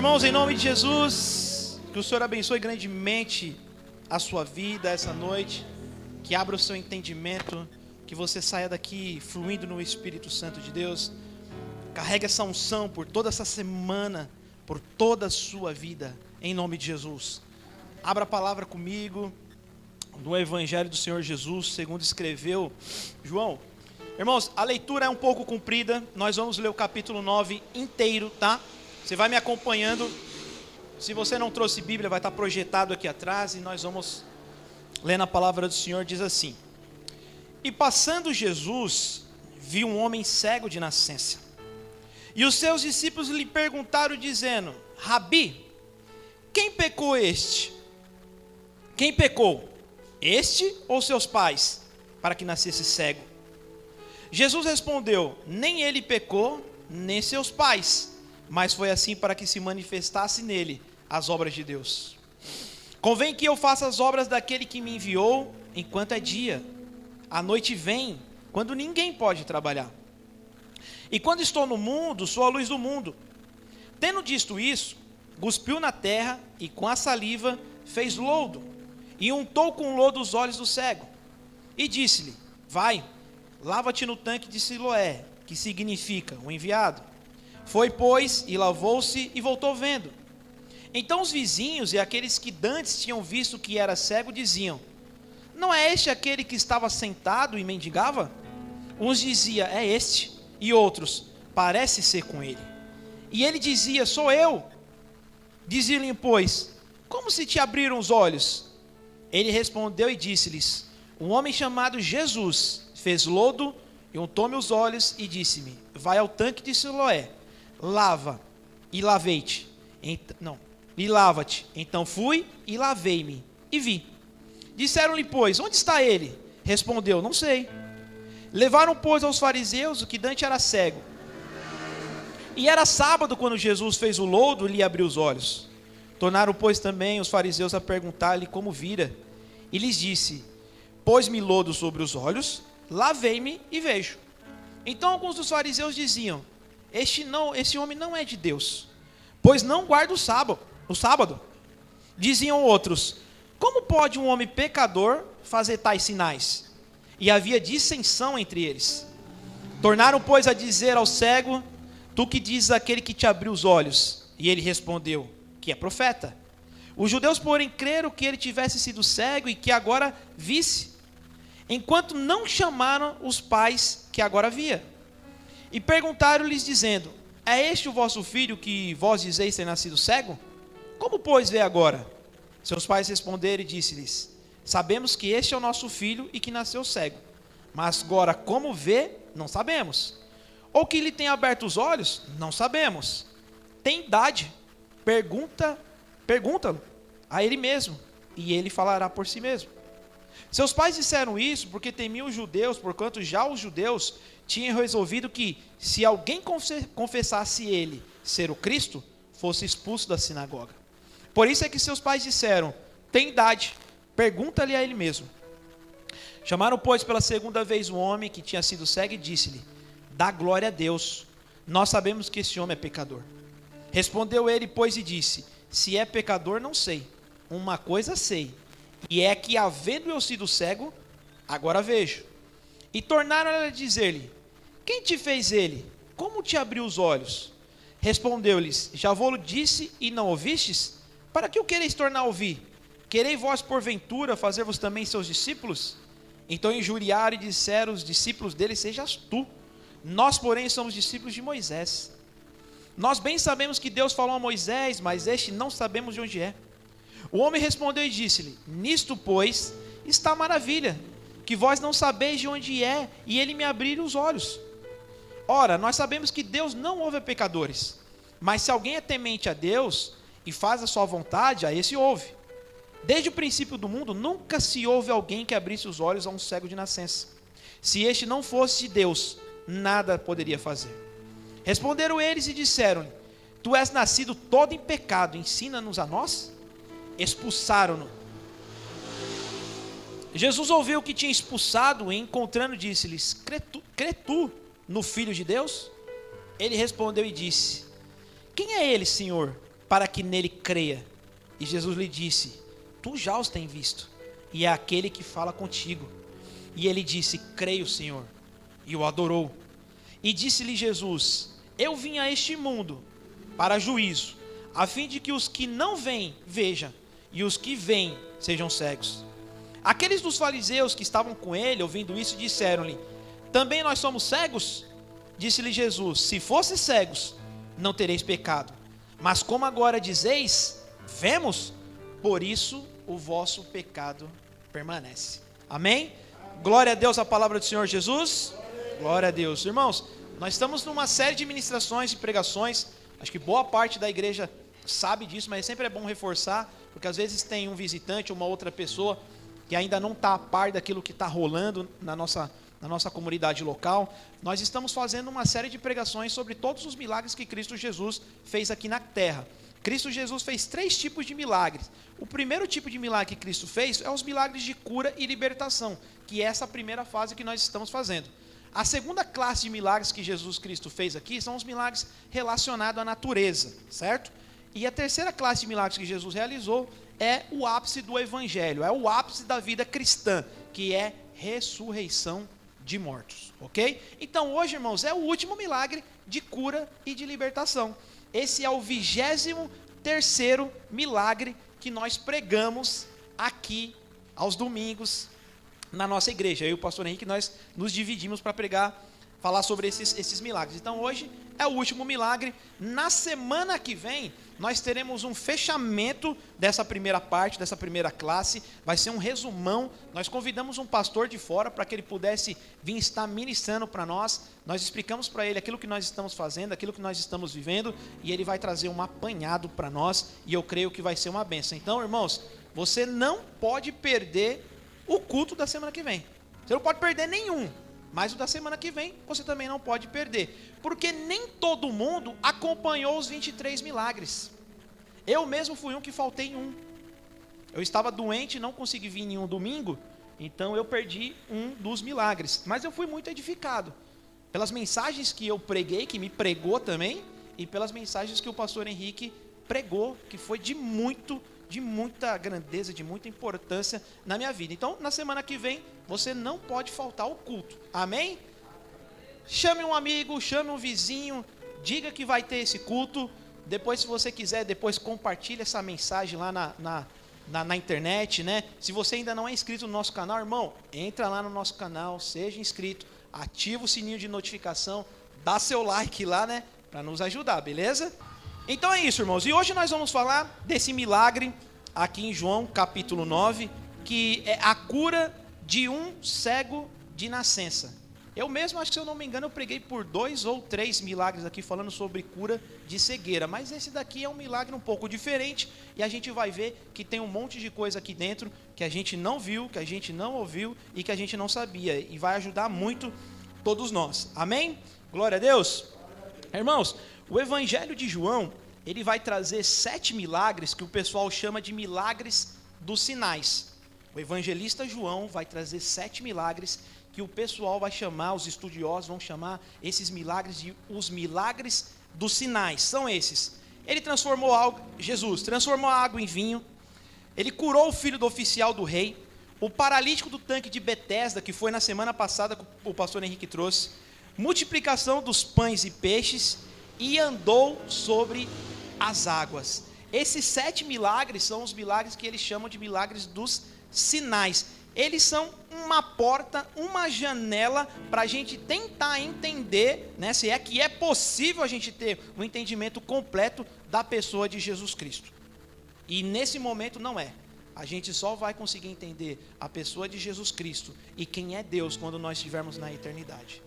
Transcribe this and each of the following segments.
Irmãos, em nome de Jesus, que o Senhor abençoe grandemente a sua vida essa noite, que abra o seu entendimento, que você saia daqui fluindo no Espírito Santo de Deus. Carregue essa unção por toda essa semana, por toda a sua vida, em nome de Jesus. Abra a palavra comigo, no Evangelho do Senhor Jesus, segundo escreveu João. Irmãos, a leitura é um pouco comprida, nós vamos ler o capítulo 9 inteiro, tá? Você vai me acompanhando. Se você não trouxe Bíblia, vai estar projetado aqui atrás, e nós vamos lendo a palavra do Senhor. Diz assim: E passando Jesus, viu um homem cego de nascença, e os seus discípulos lhe perguntaram, dizendo: Rabi, quem pecou Quem pecou, este ou seus pais, para que nascesse cego? Jesus respondeu: Nem ele pecou, nem seus pais, mas foi assim para que se manifestasse nele as obras de Deus. Convém que eu faça as obras daquele que me enviou enquanto é dia. A noite vem, quando ninguém pode trabalhar. E quando estou no mundo, sou a luz do mundo. Tendo dito isso, cuspiu na terra e com a saliva fez lodo, e untou com lodo os olhos do cego. E disse-lhe: Vai, lava-te no tanque de Siloé, que significa o enviado. Foi, pois, e lavou-se e voltou vendo. Então os vizinhos e aqueles que dantes tinham visto que era cego diziam: Não é este aquele que estava sentado e mendigava? Uns diziam: É este. E outros: Parece ser com ele. E ele dizia: Sou eu. Diziam-lhe, pois: Como se te abriram os olhos? Ele respondeu e disse-lhes: Um homem chamado Jesus fez lodo e untou-me os olhos e disse-me: Vai ao tanque de Siloé, lava, e lavei-te. E lava-te. Então fui e lavei-me, e vi. Disseram-lhe, pois: Onde está ele? Respondeu: Não sei. Levaram, pois, aos fariseus o que dante era cego. E era sábado quando Jesus fez o lodo e lhe abriu os olhos. Tornaram, pois, também os fariseus a perguntar-lhe como vira. E lhes disse: Pôs-me lodo sobre os olhos, lavei-me e vejo. Então alguns dos fariseus diziam: Esse homem não é de Deus, pois não guarda o sábado. Diziam outros: Como pode um homem pecador fazer tais sinais? E havia dissensão entre eles. Tornaram, pois, a dizer ao cego: Tu que dizes aquele que te abriu os olhos? E ele respondeu: Que é profeta. Os judeus, porém, creram que ele tivesse sido cego e que agora visse, enquanto não chamaram os pais que agora via. E perguntaram-lhes, dizendo: É este o vosso filho que vós dizeis ter nascido cego? Como, pois, vê agora? Seus pais responderam e disse-lhes: Sabemos que este é o nosso filho e que nasceu cego. Mas agora, como vê, não sabemos. Ou que lhe tem aberto os olhos, não sabemos. Tem idade, pergunta-lo a ele mesmo, e ele falará por si mesmo. Seus pais disseram isso porque temiam os judeus, porquanto já os judeus tinham resolvido que, se alguém confessasse ele ser o Cristo, fosse expulso da sinagoga. Por isso é que seus pais disseram: Tem idade, pergunta-lhe a ele mesmo. Chamaram, pois, pela segunda vez o homem que tinha sido cego e disse-lhe: Dá glória a Deus, nós sabemos que esse homem é pecador. Respondeu ele, pois, e disse: Se é pecador, não sei. Uma coisa sei, e é que, havendo eu sido cego, agora vejo. E tornaram a dizer-lhe: Quem te fez ele? Como te abriu os olhos? Respondeu-lhes: Já vou-lo disse e não ouvistes? Para que o quereis tornar a ouvir? Quereis vós, porventura, fazer-vos também seus discípulos? Então injuriaram e disseram os discípulos dele: Sejas tu. Nós, porém, somos discípulos de Moisés. Nós bem sabemos que Deus falou a Moisés, mas este não sabemos de onde é. O homem respondeu e disse-lhe: Nisto, pois, está a maravilha, que vós não sabeis de onde é, e ele me abriu os olhos. Ora, nós sabemos que Deus não ouve a pecadores, mas se alguém é temente a Deus e faz a sua vontade, a esse ouve. Desde o princípio do mundo, nunca se houve alguém que abrisse os olhos a um cego de nascença. Se este não fosse de Deus, nada poderia fazer. Responderam eles e disseram-lhe: Tu és nascido todo em pecado, ensina-nos a nós? Expulsaram-no. Jesus ouviu que tinha expulsado e, encontrando, disse-lhes: Crê tu no Filho de Deus? Ele respondeu e disse: Quem é ele, Senhor, para que nele creia. E Jesus lhe disse: tu já os tens visto, e é aquele que fala contigo. E ele disse: creio, Senhor. E o adorou. E disse-lhe Jesus: eu vim a este mundo para juízo, a fim de que os que não veem vejam, e os que veem sejam cegos. Aqueles dos fariseus que estavam com ele, ouvindo isso, disseram-lhe: também nós somos cegos? Disse-lhe Jesus: se fossem cegos, não tereis pecado. Mas como agora dizeis: vemos, por isso o vosso pecado permanece. Amém? Glória a Deus, a palavra do Senhor Jesus. Glória a Deus. Irmãos, nós estamos numa série de ministrações e pregações. Acho que boa parte da igreja sabe disso, mas sempre é bom reforçar, porque às vezes tem um visitante ou uma outra pessoa que ainda não está a par daquilo que está rolando na nossa comunidade local. Nós estamos fazendo uma série de pregações sobre todos os milagres que Cristo Jesus fez aqui na terra. Cristo Jesus fez 3 tipos de milagres. O primeiro tipo de milagre que Cristo fez é os milagres de cura e libertação, que é essa primeira fase que nós estamos fazendo. A segunda classe de milagres que Jesus Cristo fez aqui são os milagres relacionados à natureza, certo? E a terceira classe de milagres que Jesus realizou é o ápice do evangelho, é o ápice da vida cristã, que é ressurreição de mortos, ok? Então hoje, irmãos, é o último milagre de cura e de libertação. Esse é o 23º milagre que nós pregamos aqui aos domingos na nossa igreja. Eu e o pastor Henrique, nós nos dividimos para falar sobre esses milagres. Então hoje é o último milagre. Na semana que vem, nós teremos um fechamento dessa primeira parte, dessa primeira classe. Vai ser um resumão. Nós convidamos um pastor de fora para que ele pudesse vir estar ministrando para nós. Nós explicamos para ele aquilo que nós estamos fazendo, aquilo que nós estamos vivendo, e ele vai trazer um apanhado para nós, e eu creio que vai ser uma bênção. Então, irmãos, você não pode perder o culto da semana que vem. Você não pode perder nenhum. Mas o da semana que vem, você também não pode perder. Porque nem todo mundo acompanhou os 23 milagres. Eu mesmo fui um que faltei em um. Eu estava doente, não consegui vir em um domingo, então eu perdi um dos milagres. Mas eu fui muito edificado. Pelas mensagens que eu preguei, que me pregou também, e pelas mensagens que o pastor Henrique pregou, que foi de muita grandeza, de muita importância na minha vida. Então, na semana que vem, você não pode faltar ao culto. Amém? Chame um amigo, chame um vizinho, diga que vai ter esse culto. Depois, se você quiser, depois compartilhe essa mensagem lá na internet, né? Se você ainda não é inscrito no nosso canal, irmão, entra lá no nosso canal, seja inscrito, ativa o sininho de notificação, dá seu like lá, né? Para nos ajudar, beleza? Então é isso, irmãos. E hoje nós vamos falar desse milagre aqui em João, capítulo 9, que é a cura de um cego de nascença. Eu mesmo, acho que se eu não me engano, eu preguei por 2 ou 3 milagres aqui falando sobre cura de cegueira. Mas esse daqui é um milagre um pouco diferente, e a gente vai ver que tem um monte de coisa aqui dentro que a gente não viu, que a gente não ouviu e que a gente não sabia. E vai ajudar muito todos nós. Amém? Glória a Deus. Irmãos, o Evangelho de João, ele vai trazer 7 milagres que o pessoal chama de milagres dos sinais. O evangelista João vai trazer 7 milagres que o pessoal vai chamar, os estudiosos vão chamar esses milagres de os milagres dos sinais. São esses. Jesus transformou a água em vinho, ele curou o filho do oficial do rei, o paralítico do tanque de Betesda, que foi na semana passada que o pastor Henrique trouxe, multiplicação dos pães e peixes, e andou sobre as águas. Esses 7 milagres são os milagres que eles chamam de milagres dos sinais. Eles são uma porta, uma janela para a gente tentar entender, né, se é que é possível a gente ter um entendimento completo da pessoa de Jesus Cristo. E nesse momento não é. A gente só vai conseguir entender a pessoa de Jesus Cristo e quem é Deus quando nós estivermos na eternidade.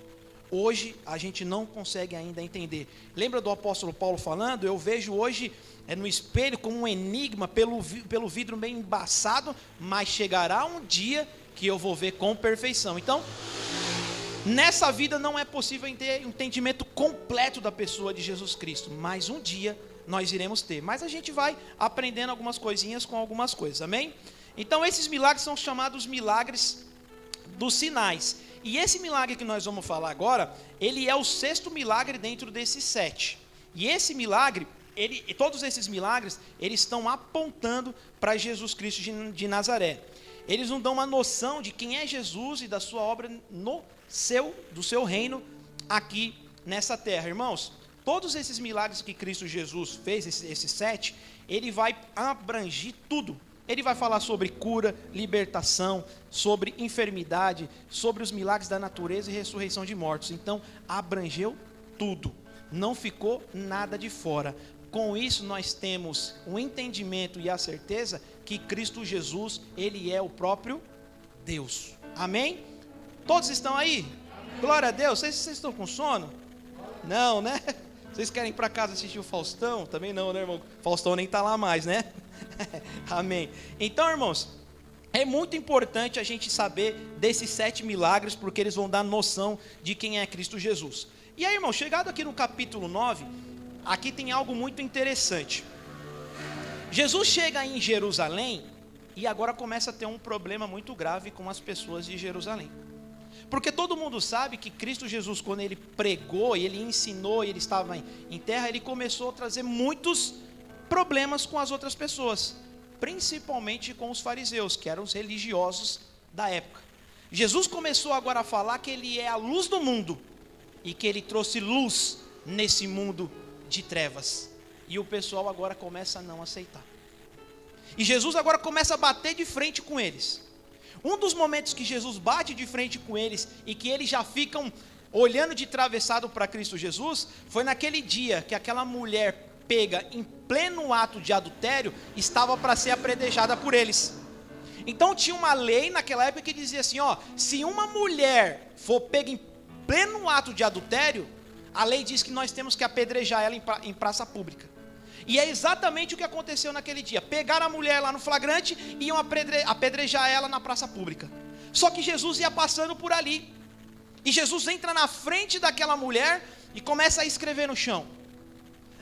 Hoje a gente não consegue ainda entender. Lembra do apóstolo Paulo falando? Eu vejo hoje no espelho como um enigma, pelo vidro meio embaçado, mas chegará um dia que eu vou ver com perfeição. Então, nessa vida não é possível ter entendimento completo da pessoa de Jesus Cristo, mas um dia nós iremos ter. Mas a gente vai aprendendo algumas coisinhas com algumas coisas, amém? Então esses milagres são chamados milagres dos sinais. E esse milagre que nós vamos falar agora, ele é o 6º milagre dentro desses 7. E esse milagre, todos esses milagres, eles estão apontando para Jesus Cristo de Nazaré. Eles não dão uma noção de quem é Jesus e da sua obra do seu reino aqui nessa terra. Irmãos, todos esses milagres que Cristo Jesus fez, esses 7, ele vai abranger tudo. Ele vai falar sobre cura, libertação, sobre enfermidade, sobre os milagres da natureza e ressurreição de mortos. Então, abrangeu tudo. Não ficou nada de fora. Com isso, nós temos o entendimento e a certeza que Cristo Jesus, ele é o próprio Deus. Amém? Todos estão aí? Glória a Deus. Vocês estão com sono? Não, né? Vocês querem ir para casa assistir o Faustão? Também não, né, irmão? Faustão nem está lá mais, né? Amém. Então, irmãos, é muito importante a gente saber desses 7 milagres, porque eles vão dar noção de quem é Cristo Jesus. E aí, irmão, chegado aqui no capítulo 9, aqui tem algo muito interessante. Jesus chega em Jerusalém e agora começa a ter um problema muito grave com as pessoas de Jerusalém. Porque todo mundo sabe que Cristo Jesus, quando ele pregou, e ele ensinou, e ele estava em terra, ele começou a trazer muitos problemas com as outras pessoas, principalmente com os fariseus, que eram os religiosos da época. Jesus começou agora a falar que ele é a luz do mundo, e que ele trouxe luz nesse mundo de trevas. E o pessoal agora começa a não aceitar. E Jesus agora começa a bater de frente com eles. Um dos momentos que Jesus bate de frente com eles e que eles já ficam olhando de travessado para Cristo Jesus, foi naquele dia que aquela mulher pega em pleno ato de adultério estava para ser apedrejada por eles. Então tinha uma lei naquela época que dizia assim, se uma mulher for pega em pleno ato de adultério, a lei diz que nós temos que apedrejar ela em praça pública. E é exatamente o que aconteceu naquele dia. Pegaram a mulher lá no flagrante e iam apedrejar ela na praça pública. Só que Jesus ia passando por ali. E Jesus entra na frente daquela mulher e começa a escrever no chão.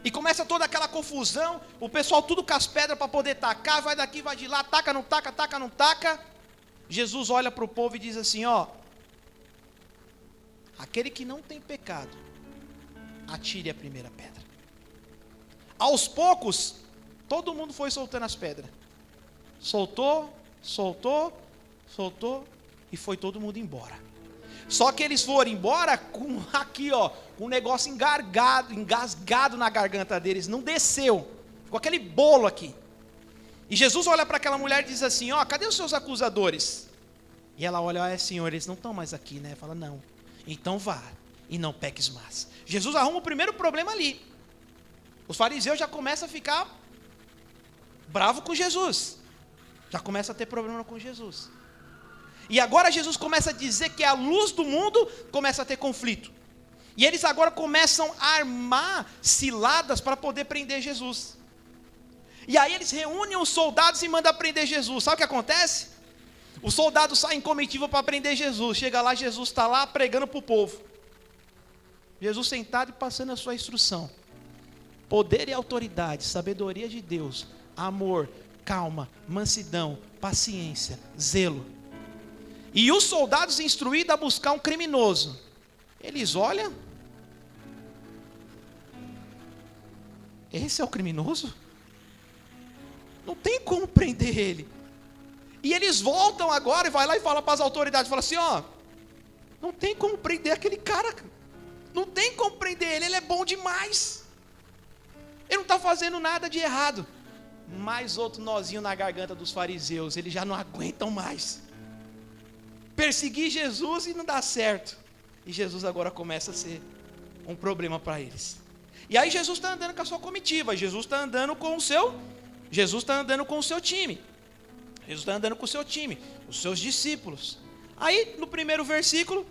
E começa toda aquela confusão, o pessoal tudo com as pedras para poder tacar, vai daqui, vai de lá, taca, não taca, taca, não taca. Jesus olha para o povo e diz assim, aquele que não tem pecado, atire a primeira pedra. Aos poucos, todo mundo foi soltando as pedras. Soltou, e foi todo mundo embora. Só que eles foram embora com com um negócio engasgado na garganta deles, não desceu. Ficou aquele bolo aqui. E Jesus olha para aquela mulher e diz assim, cadê os seus acusadores? E ela olha, Senhor, eles não estão mais aqui, né? Fala, não. Então vá, e não peques mais. Jesus arruma o primeiro problema ali. Os fariseus já começam a ficar bravo com Jesus. Já começa a ter problema com Jesus. E agora Jesus começa a dizer que a luz do mundo começa a ter conflito. E eles agora começam a armar ciladas para poder prender Jesus. E aí eles reúnem os soldados e mandam prender Jesus. Sabe o que acontece? Os soldados saem em comitiva para prender Jesus. Chega lá, Jesus está lá pregando para o povo. Jesus sentado e passando a sua instrução. Poder e autoridade, sabedoria de Deus, amor, calma, mansidão, paciência, zelo. E os soldados instruídos a buscar um criminoso. Eles olham. Esse é o criminoso? Não tem como prender ele. E eles voltam agora e vai lá e fala para as autoridades, fala assim, não tem como prender aquele cara. Não tem como prender ele, ele é bom demais. Ele não está fazendo nada de errado. Mais outro nozinho na garganta dos fariseus, eles já não aguentam mais. Perseguir Jesus e não dá certo. E Jesus agora começa a ser um problema para eles. E aí Jesus está andando com a sua comitiva, Jesus está andando com o seu time. Jesus está andando com o seu time, os seus discípulos. Aí no primeiro versículo,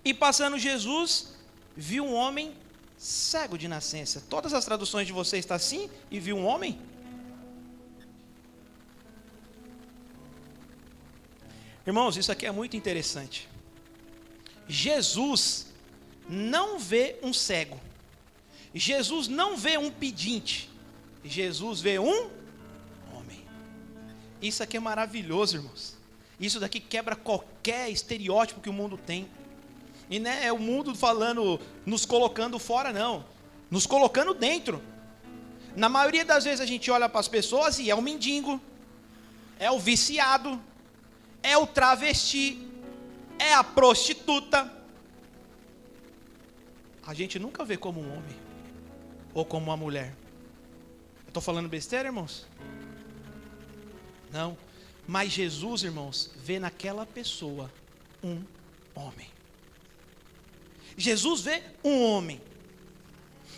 e passando Jesus, viu um homem cego de nascença. Todas as traduções de vocês estão assim, e viu um homem? Irmãos, isso aqui é muito interessante. Jesus não vê um cego. Jesus não vê um pedinte. Jesus vê um homem. Isso aqui é maravilhoso, irmãos. Isso daqui quebra qualquer estereótipo que o mundo tem. E não é o mundo falando, nos colocando fora, não. Nos colocando dentro. Na maioria das vezes a gente olha para as pessoas e é o mendigo, é o viciado, é o travesti, é a prostituta. A gente nunca vê como um homem ou como uma mulher. Eu estou falando besteira, irmãos? Não. Mas Jesus, irmãos, vê naquela pessoa um homem. Jesus vê um homem.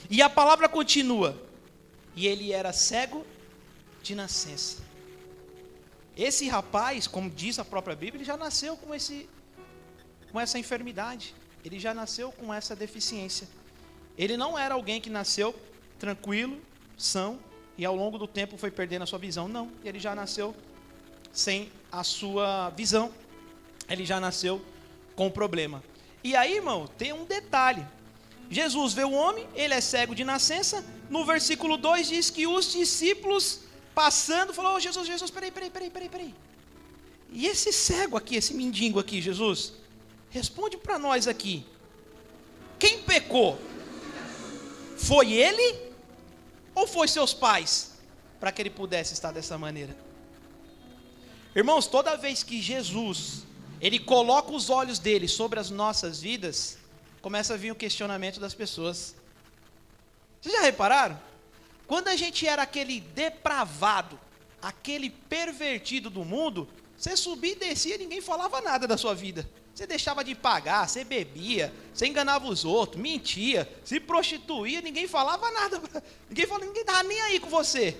E a palavra continua. E ele era cego de nascença. Esse rapaz, como diz a própria Bíblia, ele já nasceu com essa enfermidade. Ele já nasceu com essa deficiência. Ele não era alguém que nasceu tranquilo, são, e ao longo do tempo foi perdendo a sua visão. Não, ele já nasceu sem a sua visão. Ele já nasceu com problema. E aí, irmão, tem um detalhe. Jesus vê o homem, ele é cego de nascença. No versículo 2 diz que os discípulos passando, falou: oh, Jesus, peraí. E esse cego aqui, esse mendigo aqui, Jesus, responde para nós aqui. Quem pecou? Foi ele ou foi seus pais? Para que ele pudesse estar dessa maneira. Irmãos, toda vez que Jesus, ele coloca os olhos dele sobre as nossas vidas, começa a vir o questionamento das pessoas. Vocês já repararam? Quando a gente era aquele depravado, aquele pervertido do mundo, você subia e descia e ninguém falava nada da sua vida. Você deixava de pagar, você bebia, você enganava os outros, mentia, se prostituía, ninguém falava nada. Ninguém estava nem aí com você.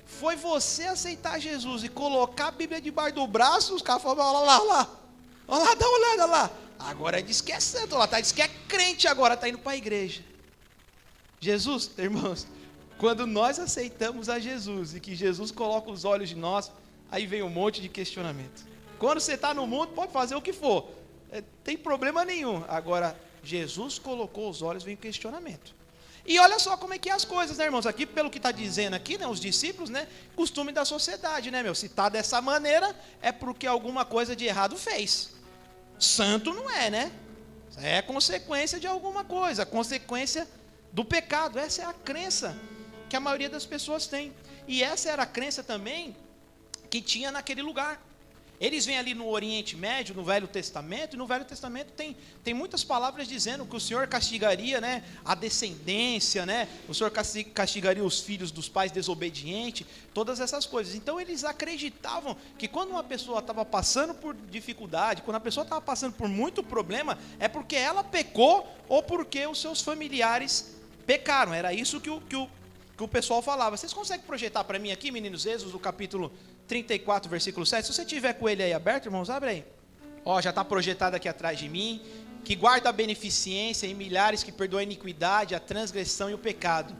Foi você aceitar Jesus e colocar a Bíblia debaixo do braço, os caras falavam: olha lá, dá uma olhada lá. Agora diz que é santo, diz que é crente agora, está indo para a igreja. Jesus, irmãos, quando nós aceitamos a Jesus e que Jesus coloca os olhos de nós, aí vem um monte de questionamento. Quando você está no mundo, pode fazer o que for, tem problema nenhum. Agora, Jesus colocou os olhos, vem o questionamento. E olha só como é que é as coisas, né, irmãos? Aqui, pelo que está dizendo aqui, né, os discípulos, né, costume da sociedade, né, meu? Se está dessa maneira, é porque alguma coisa de errado fez. Santo não é, né? É consequência de alguma coisa, consequência do pecado. Essa é a crença que a maioria das pessoas tem. E essa era a crença também que tinha naquele lugar. Eles vêm ali no Oriente Médio, no Velho Testamento, e no Velho Testamento tem muitas palavras dizendo que o Senhor castigaria, né, a descendência, né, o Senhor castigaria os filhos dos pais desobedientes, todas essas coisas. Então eles acreditavam que quando uma pessoa estava passando por dificuldade, quando a pessoa estava passando por muito problema, é porque ela pecou ou porque os seus familiares pecaram. Era isso que o pessoal falava. Vocês conseguem projetar para mim aqui, meninos, Êxodo, do capítulo 34, versículo 7, se você tiver com ele aí aberto, irmãos, abre aí. Ó, já está projetado aqui atrás de mim. Que guarda a beneficência em milhares, que perdoa a iniquidade, a transgressão e o pecado.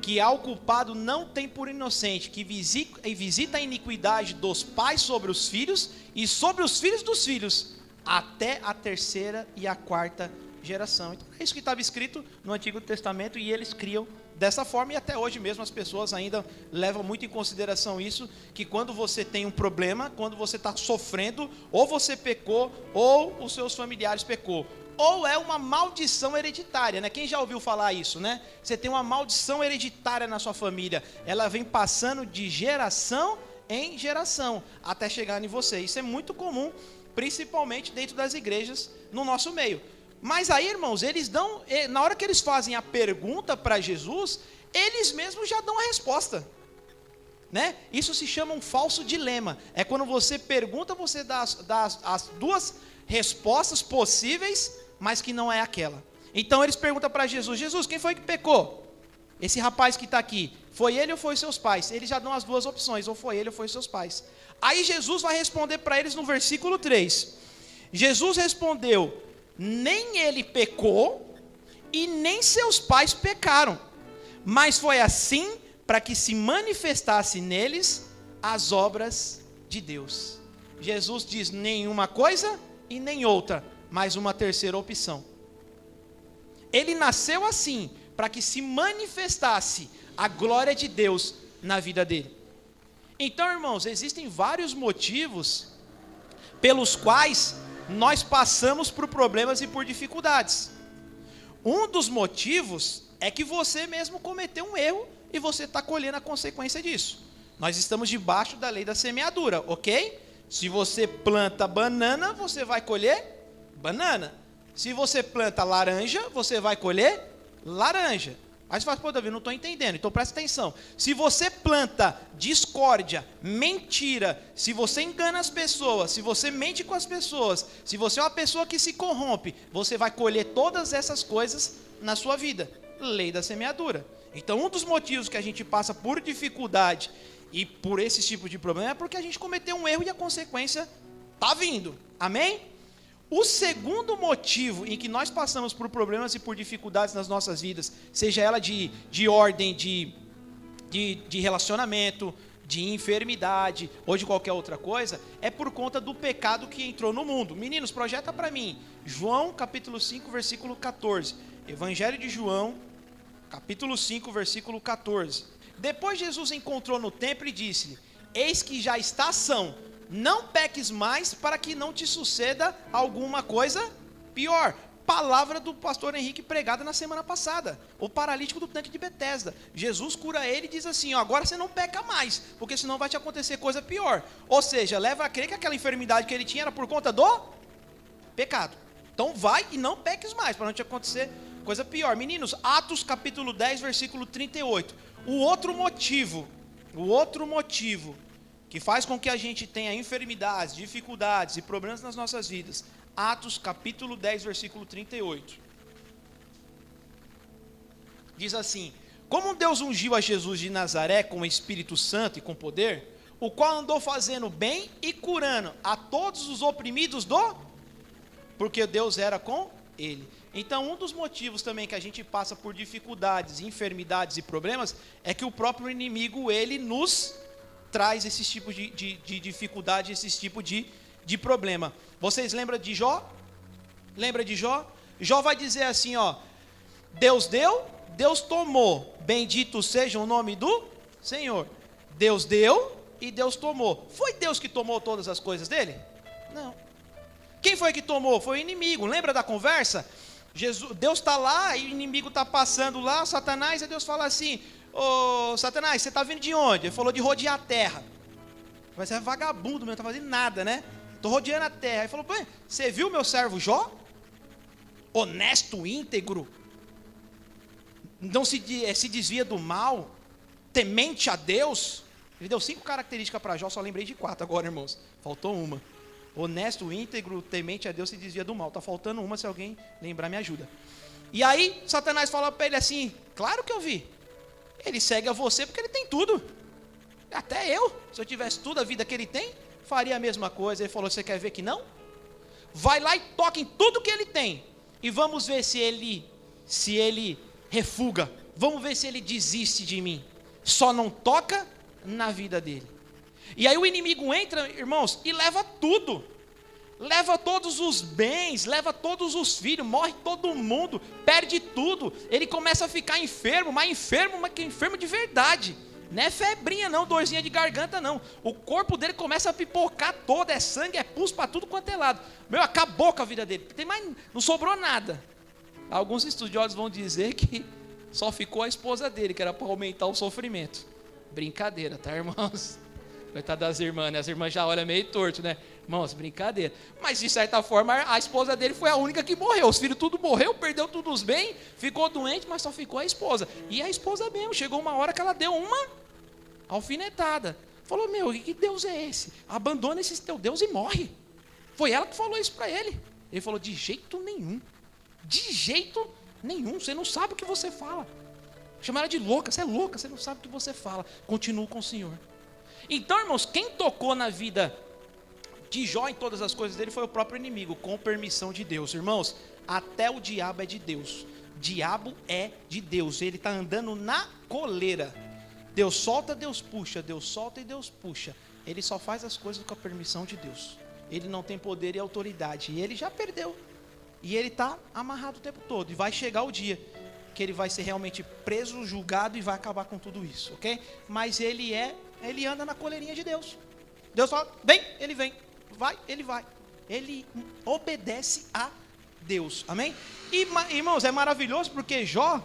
Que ao culpado não tem por inocente, que visita a iniquidade dos pais sobre os filhos e sobre os filhos dos filhos, até a terceira e a quarta geração. Então é isso que estava escrito no Antigo Testamento e eles criam dessa forma, e até hoje mesmo as pessoas ainda levam muito em consideração isso, que quando você tem um problema, quando você está sofrendo, ou você pecou, ou os seus familiares pecou, ou é uma maldição hereditária, né? Quem já ouviu falar isso, né? Você tem uma maldição hereditária na sua família, ela vem passando de geração em geração, até chegar em você. Isso é muito comum, principalmente dentro das igrejas, no nosso meio. Mas aí, irmãos, eles dão, na hora que eles fazem a pergunta para Jesus, eles mesmos já dão a resposta, né? Isso se chama um falso dilema. É quando você pergunta, você dá as duas respostas possíveis, mas que não é aquela. Então eles perguntam para Jesus: Jesus, quem foi que pecou? Esse rapaz que está aqui, foi ele ou foi seus pais? Eles já dão as duas opções, ou foi ele ou foi seus pais. Aí Jesus vai responder para eles no versículo 3. Jesus respondeu: nem ele pecou e nem seus pais pecaram, mas foi assim para que se manifestasse neles as obras de Deus. Jesus diz nenhuma coisa e nem outra, mas uma terceira opção. Ele nasceu assim para que se manifestasse a glória de Deus na vida dele. Então, irmãos, existem vários motivos pelos quais nós passamos por problemas e por dificuldades. Um dos motivos é que você mesmo cometeu um erro e você está colhendo a consequência disso. Nós estamos debaixo da lei da semeadura, ok? Se você planta banana, você vai colher banana. Se você planta laranja, você vai colher laranja. Aí você fala, pô, Davi, não estou entendendo. Então presta atenção. Se você planta discórdia, mentira, se você engana as pessoas, se você mente com as pessoas, se você é uma pessoa que se corrompe, você vai colher todas essas coisas na sua vida. Lei da semeadura. Então um dos motivos que a gente passa por dificuldade e por esse tipo de problema é porque a gente cometeu um erro e a consequência está vindo. Amém? O segundo motivo em que nós passamos por problemas e por dificuldades nas nossas vidas, seja ela de ordem de relacionamento, de enfermidade ou de qualquer outra coisa, é por conta do pecado que entrou no mundo. Meninos, projeta para mim, João capítulo 5, versículo 14. Evangelho de João, capítulo 5, versículo 14. Depois Jesus encontrou no templo e disse-lhe: eis que já está são, não peques mais para que não te suceda alguma coisa pior. Palavra do pastor Henrique pregada na semana passada. O paralítico do tanque de Betesda. Jesus cura ele e diz assim, ó, agora você não peca mais, porque senão vai te acontecer coisa pior. Ou seja, leva a crer que aquela enfermidade que ele tinha era por conta do pecado. Então vai e não peques mais, para não te acontecer coisa pior. Meninos, Atos capítulo 10, versículo 38. O outro motivo que faz com que a gente tenha enfermidades, dificuldades e problemas nas nossas vidas. Atos capítulo 10, versículo 38. Diz assim: como Deus ungiu a Jesus de Nazaré com o Espírito Santo e com poder, o qual andou fazendo bem e curando a todos os oprimidos porque Deus era com ele. Então, um dos motivos também que a gente passa por dificuldades, enfermidades e problemas, é que o próprio inimigo, ele nos traz esses tipos de dificuldade, esses tipos de problema. Vocês lembram de Jó? Lembra de Jó? Jó vai dizer assim, ó: Deus deu, Deus tomou, bendito seja o nome do Senhor. Deus deu e Deus tomou. Foi Deus que tomou todas as coisas dele? Não. Quem foi que tomou? Foi o inimigo. Lembra da conversa? Deus está lá e o inimigo está passando lá, Satanás, e Deus fala assim: ô Satanás, você está vindo de onde? Ele falou de rodear a terra. Mas é vagabundo mesmo, não está fazendo nada, né? Estou rodeando a terra. Ele falou: pô, você viu meu servo Jó? Honesto, íntegro, não se desvia do mal, temente a Deus. Ele deu 5 características para Jó, só lembrei de 4 agora, irmãos. Faltou uma. Honesto, íntegro, temente a Deus, se desvia do mal. Está faltando uma, se alguém lembrar, me ajuda. E aí, Satanás fala para ele assim: claro que eu vi. Ele segue a você porque ele tem tudo. Até eu, se eu tivesse tudo a vida que ele tem, faria a mesma coisa. Ele falou: você quer ver que não? Vai lá e toca em tudo que ele tem. E vamos ver se ele refuga. Vamos ver se ele desiste de mim. Só não toca na vida dele. E aí o inimigo entra, irmãos, e leva tudo. Leva todos os bens, leva todos os filhos, morre todo mundo, perde tudo. Ele começa a ficar enfermo, mas enfermo de verdade. Não é febrinha não, dorzinha de garganta não. O corpo dele começa a pipocar todo, é sangue, é pus para tudo quanto é lado. Meu, acabou com a vida dele, não sobrou nada. Alguns estudiosos vão dizer que só ficou a esposa dele, que era para aumentar o sofrimento. Brincadeira, tá, irmãos? Coitada das irmãs, né? As irmãs já olham meio torto, né? Irmãos, brincadeira. Mas de certa forma a esposa dele foi a única que morreu. Os filhos tudo morreu, perdeu todos os bens, ficou doente, mas só ficou a esposa. E a esposa mesmo, chegou uma hora que ela deu uma alfinetada. Falou: meu, que Deus é esse? Abandona esse teu Deus e morre. Foi ela que falou isso para ele. Ele falou: de jeito nenhum. De jeito nenhum. Você não sabe o que você fala. Chama ela de louca. Você é louca, você não sabe o que você fala. Continua com o Senhor. Então, irmãos, quem tocou na vida de Jó em todas as coisas dele foi o próprio inimigo, com permissão de Deus. Irmãos, até o diabo é de Deus. Diabo é de Deus. Ele está andando na coleira. Deus solta, Deus puxa. Deus solta e Deus puxa. Ele só faz as coisas com a permissão de Deus. Ele não tem poder e autoridade. E ele já perdeu. E ele está amarrado o tempo todo. E vai chegar o dia que ele vai ser realmente preso, julgado e vai acabar com tudo isso, ok? Mas ele anda na coleirinha de Deus. Deus fala: vem, ele vem. Vai, ele vai. Ele obedece a Deus, amém? E, irmãos, é maravilhoso porque Jó,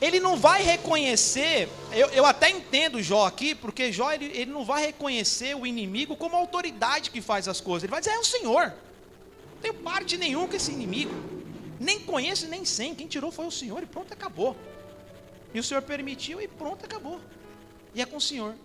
ele não vai reconhecer, eu até entendo Jó aqui, porque Jó ele não vai reconhecer o inimigo como a autoridade que faz as coisas. Ele vai dizer, é o Senhor, não tenho parte nenhuma com esse inimigo, nem conheço nem sei, quem tirou foi o Senhor e pronto, acabou. E o Senhor permitiu e pronto, acabou. E é com o Senhor.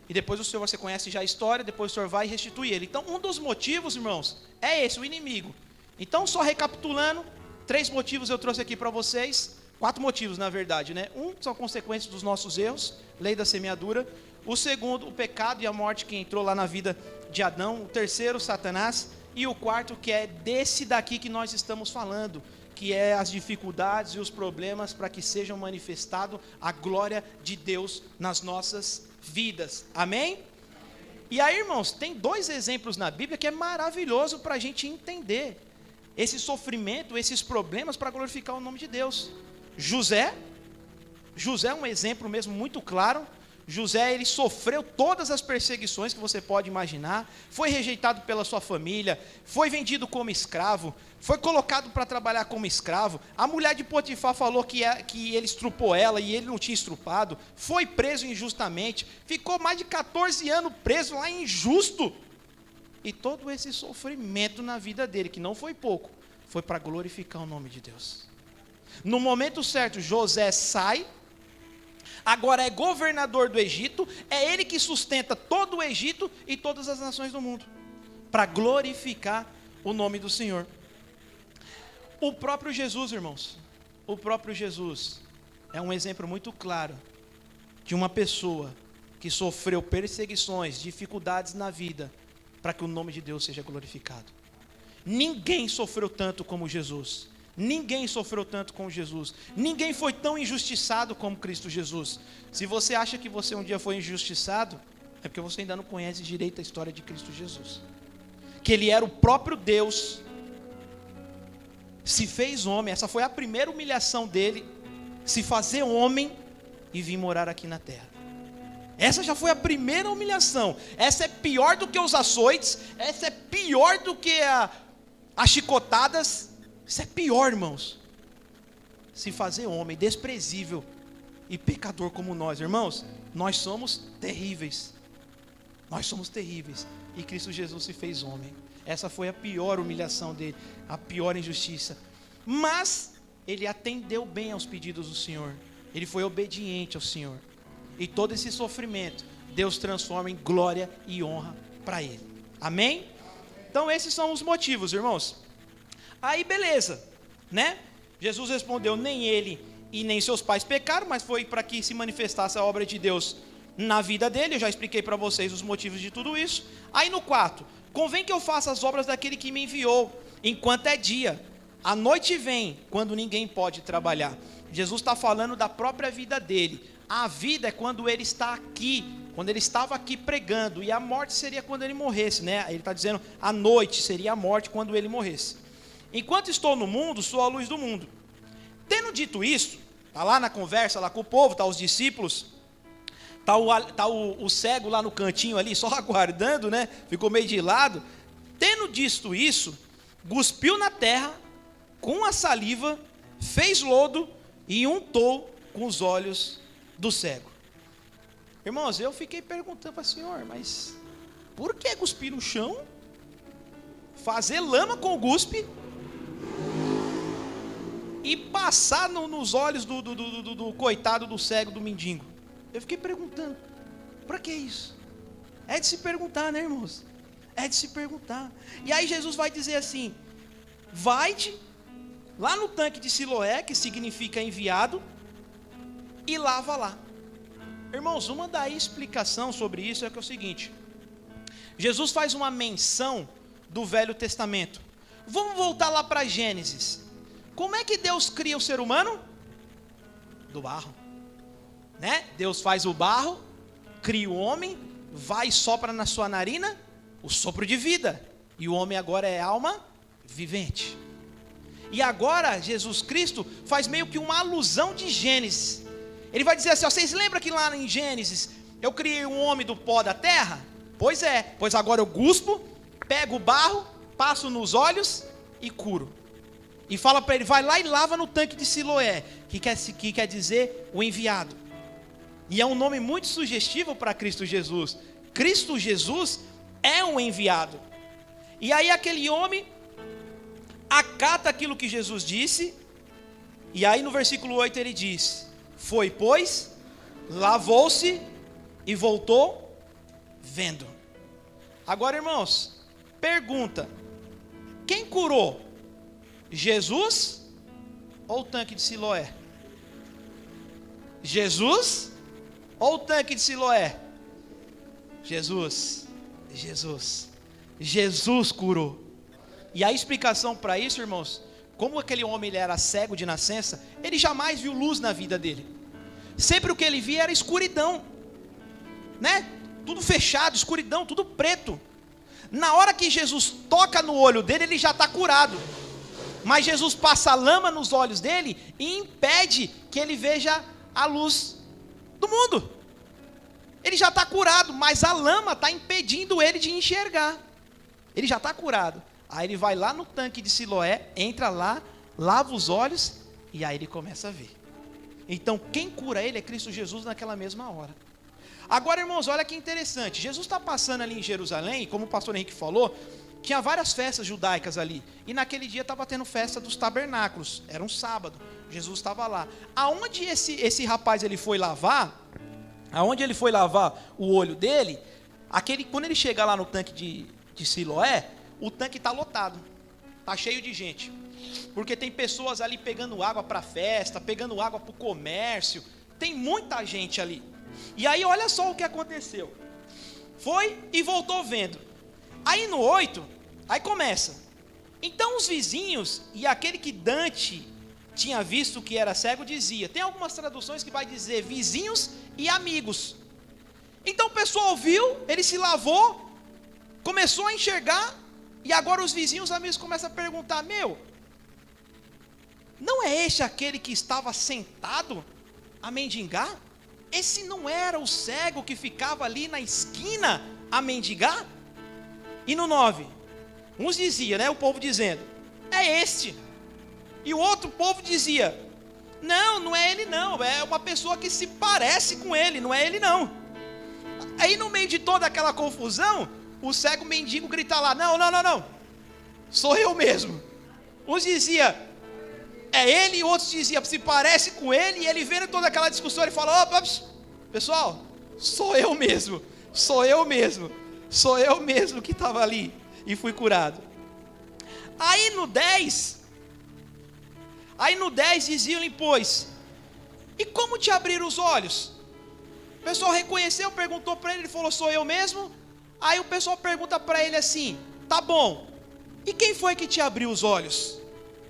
E depois o Senhor, você conhece já a história, depois o Senhor vai restituir ele. Então um dos motivos, irmãos, é esse, o inimigo. Então só recapitulando, 3 motivos eu trouxe aqui para vocês. 4 motivos, na verdade, né? Um, são consequências dos nossos erros, lei da semeadura. O segundo, o pecado e a morte que entrou lá na vida de Adão. O terceiro, Satanás. E o quarto, que é desse daqui que nós estamos falando, que é as dificuldades e os problemas para que sejam manifestados a glória de Deus nas nossas vidas. Amém? E aí, irmãos, tem 2 exemplos na Bíblia que é maravilhoso para a gente entender esse sofrimento, esses problemas para glorificar o nome de Deus. José é um exemplo mesmo muito claro. José, ele sofreu todas as perseguições que você pode imaginar, foi rejeitado pela sua família, foi vendido como escravo, foi colocado para trabalhar como escravo, a mulher de Potifar falou que ele estrupou ela e ele não tinha estrupado, foi preso injustamente, ficou mais de 14 anos preso lá injusto, e todo esse sofrimento na vida dele, que não foi pouco, foi para glorificar o nome de Deus. No momento certo, José sai, agora é governador do Egito, é ele que sustenta todo o Egito e todas as nações do mundo, para glorificar o nome do Senhor. O próprio Jesus, irmãos, o próprio Jesus é um exemplo muito claro de uma pessoa que sofreu perseguições, dificuldades na vida, para que o nome de Deus seja glorificado. Ninguém sofreu tanto como Jesus. Ninguém sofreu tanto como Jesus. Ninguém foi tão injustiçado como Cristo Jesus. Se você acha que você um dia foi injustiçado, é porque você ainda não conhece direito a história de Cristo Jesus. Que Ele era o próprio Deus, se fez homem. Essa foi a primeira humilhação dele, se fazer homem e vir morar aqui na terra. Essa já foi a primeira humilhação. Essa é pior do que os açoites. Essa é pior do que as chicotadas. Isso é pior, irmãos. Se fazer homem, desprezível e pecador como nós. Irmãos, nós somos terríveis. Nós somos terríveis. E Cristo Jesus se fez homem. Essa foi a pior humilhação dele, a pior injustiça. Mas ele atendeu bem aos pedidos do Senhor. Ele foi obediente ao Senhor. E todo esse sofrimento, Deus transforma em glória e honra para ele. Amém? Então esses são os motivos, irmãos. Aí beleza, né? Jesus respondeu, nem ele e nem seus pais pecaram, mas foi para que se manifestasse a obra de Deus na vida dele. Eu já expliquei para vocês os motivos de tudo isso. Aí no 4, convém que eu faça as obras daquele que me enviou, enquanto é dia. A noite vem, quando ninguém pode trabalhar. Jesus está falando da própria vida dele. A vida é quando ele está aqui, quando ele estava aqui pregando, e a morte seria quando ele morresse, né? Ele está dizendo, a noite seria a morte quando ele morresse. Enquanto estou no mundo, sou a luz do mundo. Tendo dito isso, está lá na conversa lá com o povo, está os discípulos, está o cego lá no cantinho ali, só aguardando, né? Ficou meio de lado. Tendo dito isso, cuspiu na terra com a saliva, fez lodo e untou com os olhos do cego. Irmãos, eu fiquei perguntando para o Senhor, mas por que cuspir no chão? Fazer lama com guspe e passar nos olhos do coitado do cego, do mendigo. Eu fiquei perguntando, para que isso? É de se perguntar, né, irmãos? É de se perguntar. E aí Jesus vai dizer assim, vai-te lá no tanque de Siloé, que significa enviado, e lava lá. Irmãos, uma da explicação sobre isso é que é o seguinte, Jesus faz uma menção do Velho Testamento. Vamos voltar lá para Gênesis. Como é que Deus cria o ser humano? Do barro, né? Deus faz o barro, cria o homem, vai e sopra na sua narina o sopro de vida, e o homem agora é alma vivente. E agora Jesus Cristo faz meio que uma alusão de Gênesis. Ele vai dizer assim, ó, vocês lembram que lá em Gênesis eu criei um homem do pó da terra? Pois é, pois agora eu cuspo, pego o barro, passo nos olhos e curo. e fala para ele, vai lá e lava no tanque de Siloé, que quer dizer o enviado. E é um nome muito sugestivo para Cristo Jesus. Cristo Jesus é um enviado. E aí aquele homem acata aquilo que Jesus disse, e aí no versículo 8 ele diz, foi, pois, lavou-se e voltou vendo. Agora, irmãos, pergunta, quem curou? Jesus ou o tanque de Siloé? Jesus ou o tanque de Siloé? Jesus. Jesus curou. E a explicação para isso, irmãos, como aquele homem ele era cego de nascença, ele jamais viu luz na vida dele. Sempre o que ele via era escuridão, né? Tudo fechado, escuridão, tudo preto. Na hora que Jesus toca no olho dele, ele já está curado. Mas Jesus passa lama nos olhos dele e impede que ele veja a luz do mundo. Ele já está curado, mas a lama está impedindo ele de enxergar. Ele já está curado. Aí ele vai lá no tanque de Siloé, entra lá, lava os olhos e aí ele começa a ver. Então quem cura ele é Cristo Jesus naquela mesma hora. Agora, irmãos, olha que interessante. Jesus está passando ali em Jerusalém, como o pastor Henrique falou, tinha várias festas judaicas ali. E naquele dia estava tendo festa dos tabernáculos. Era um sábado. Jesus estava lá. Aonde esse rapaz ele foi lavar, aonde ele foi lavar o olho dele, quando ele chega lá no tanque de Siloé, o tanque está lotado. Está cheio de gente. Porque tem pessoas ali pegando água para a festa, pegando água para o comércio. Tem muita gente ali. E aí olha só o que aconteceu. Foi e voltou vendo. Aí no 8, aí começa. Então os vizinhos e aquele que Dante tinha visto que era cego dizia. Tem algumas traduções que vai dizer vizinhos e amigos. Então o pessoal viu, ele se lavou, começou a enxergar. E agora os vizinhos e amigos começam a perguntar, não é este aquele que estava sentado a mendigar? Esse não era o cego que ficava ali na esquina a mendigar? E no 9, uns diziam, né, o povo dizendo, é este. E o outro povo dizia, não é ele não, é uma pessoa que se parece com ele, não é ele não. Aí no meio de toda aquela confusão, o cego mendigo grita lá, não, sou eu mesmo. Uns diziam, é ele, e outros diziam, se parece com ele, e ele vendo toda aquela discussão, ele fala, opa, pessoal, sou eu mesmo que estava ali, e fui curado. Aí no 10 diziam-lhe, pois, e como te abriram os olhos? O pessoal reconheceu, perguntou para ele falou, sou eu mesmo. Aí o pessoal pergunta para ele assim, tá bom, e quem foi que te abriu os olhos?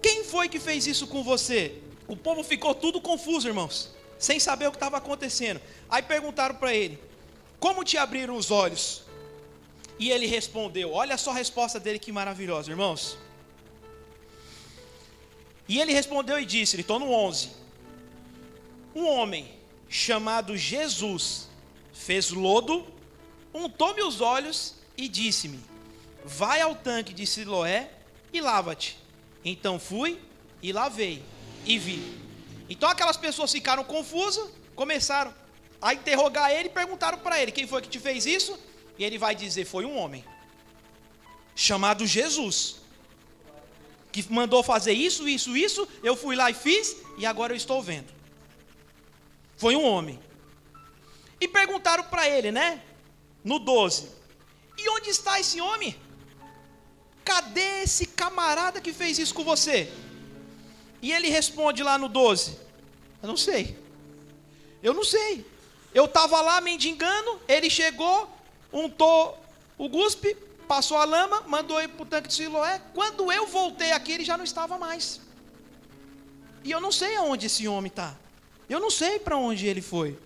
Quem foi que fez isso com você? O povo ficou tudo confuso, irmãos, sem saber o que estava acontecendo. Aí perguntaram para ele, como te abriram os olhos? E ele respondeu, olha só a resposta dele, que maravilhosa, irmãos. E ele respondeu e disse, estou no 11, um homem chamado Jesus fez lodo, untou-me os olhos e disse-me, vai ao tanque de Siloé e lava-te. Então fui e lavei e vi. Então aquelas pessoas ficaram confusas, começaram a interrogar ele e perguntaram para ele, quem foi que te fez isso? E ele vai dizer, foi um homem chamado Jesus, que mandou fazer isso, eu fui lá e fiz, e agora eu estou vendo. Foi um homem. E perguntaram para ele, né? No 12, e onde está esse homem? Cadê esse camarada que fez isso com você? E ele responde lá no 12, eu não sei, eu estava lá mendigando, ele chegou, untou o guspe, passou a lama, mandou ir para o tanque de Siloé, quando eu voltei aqui ele já não estava mais, e eu não sei aonde esse homem está, eu não sei para onde ele foi.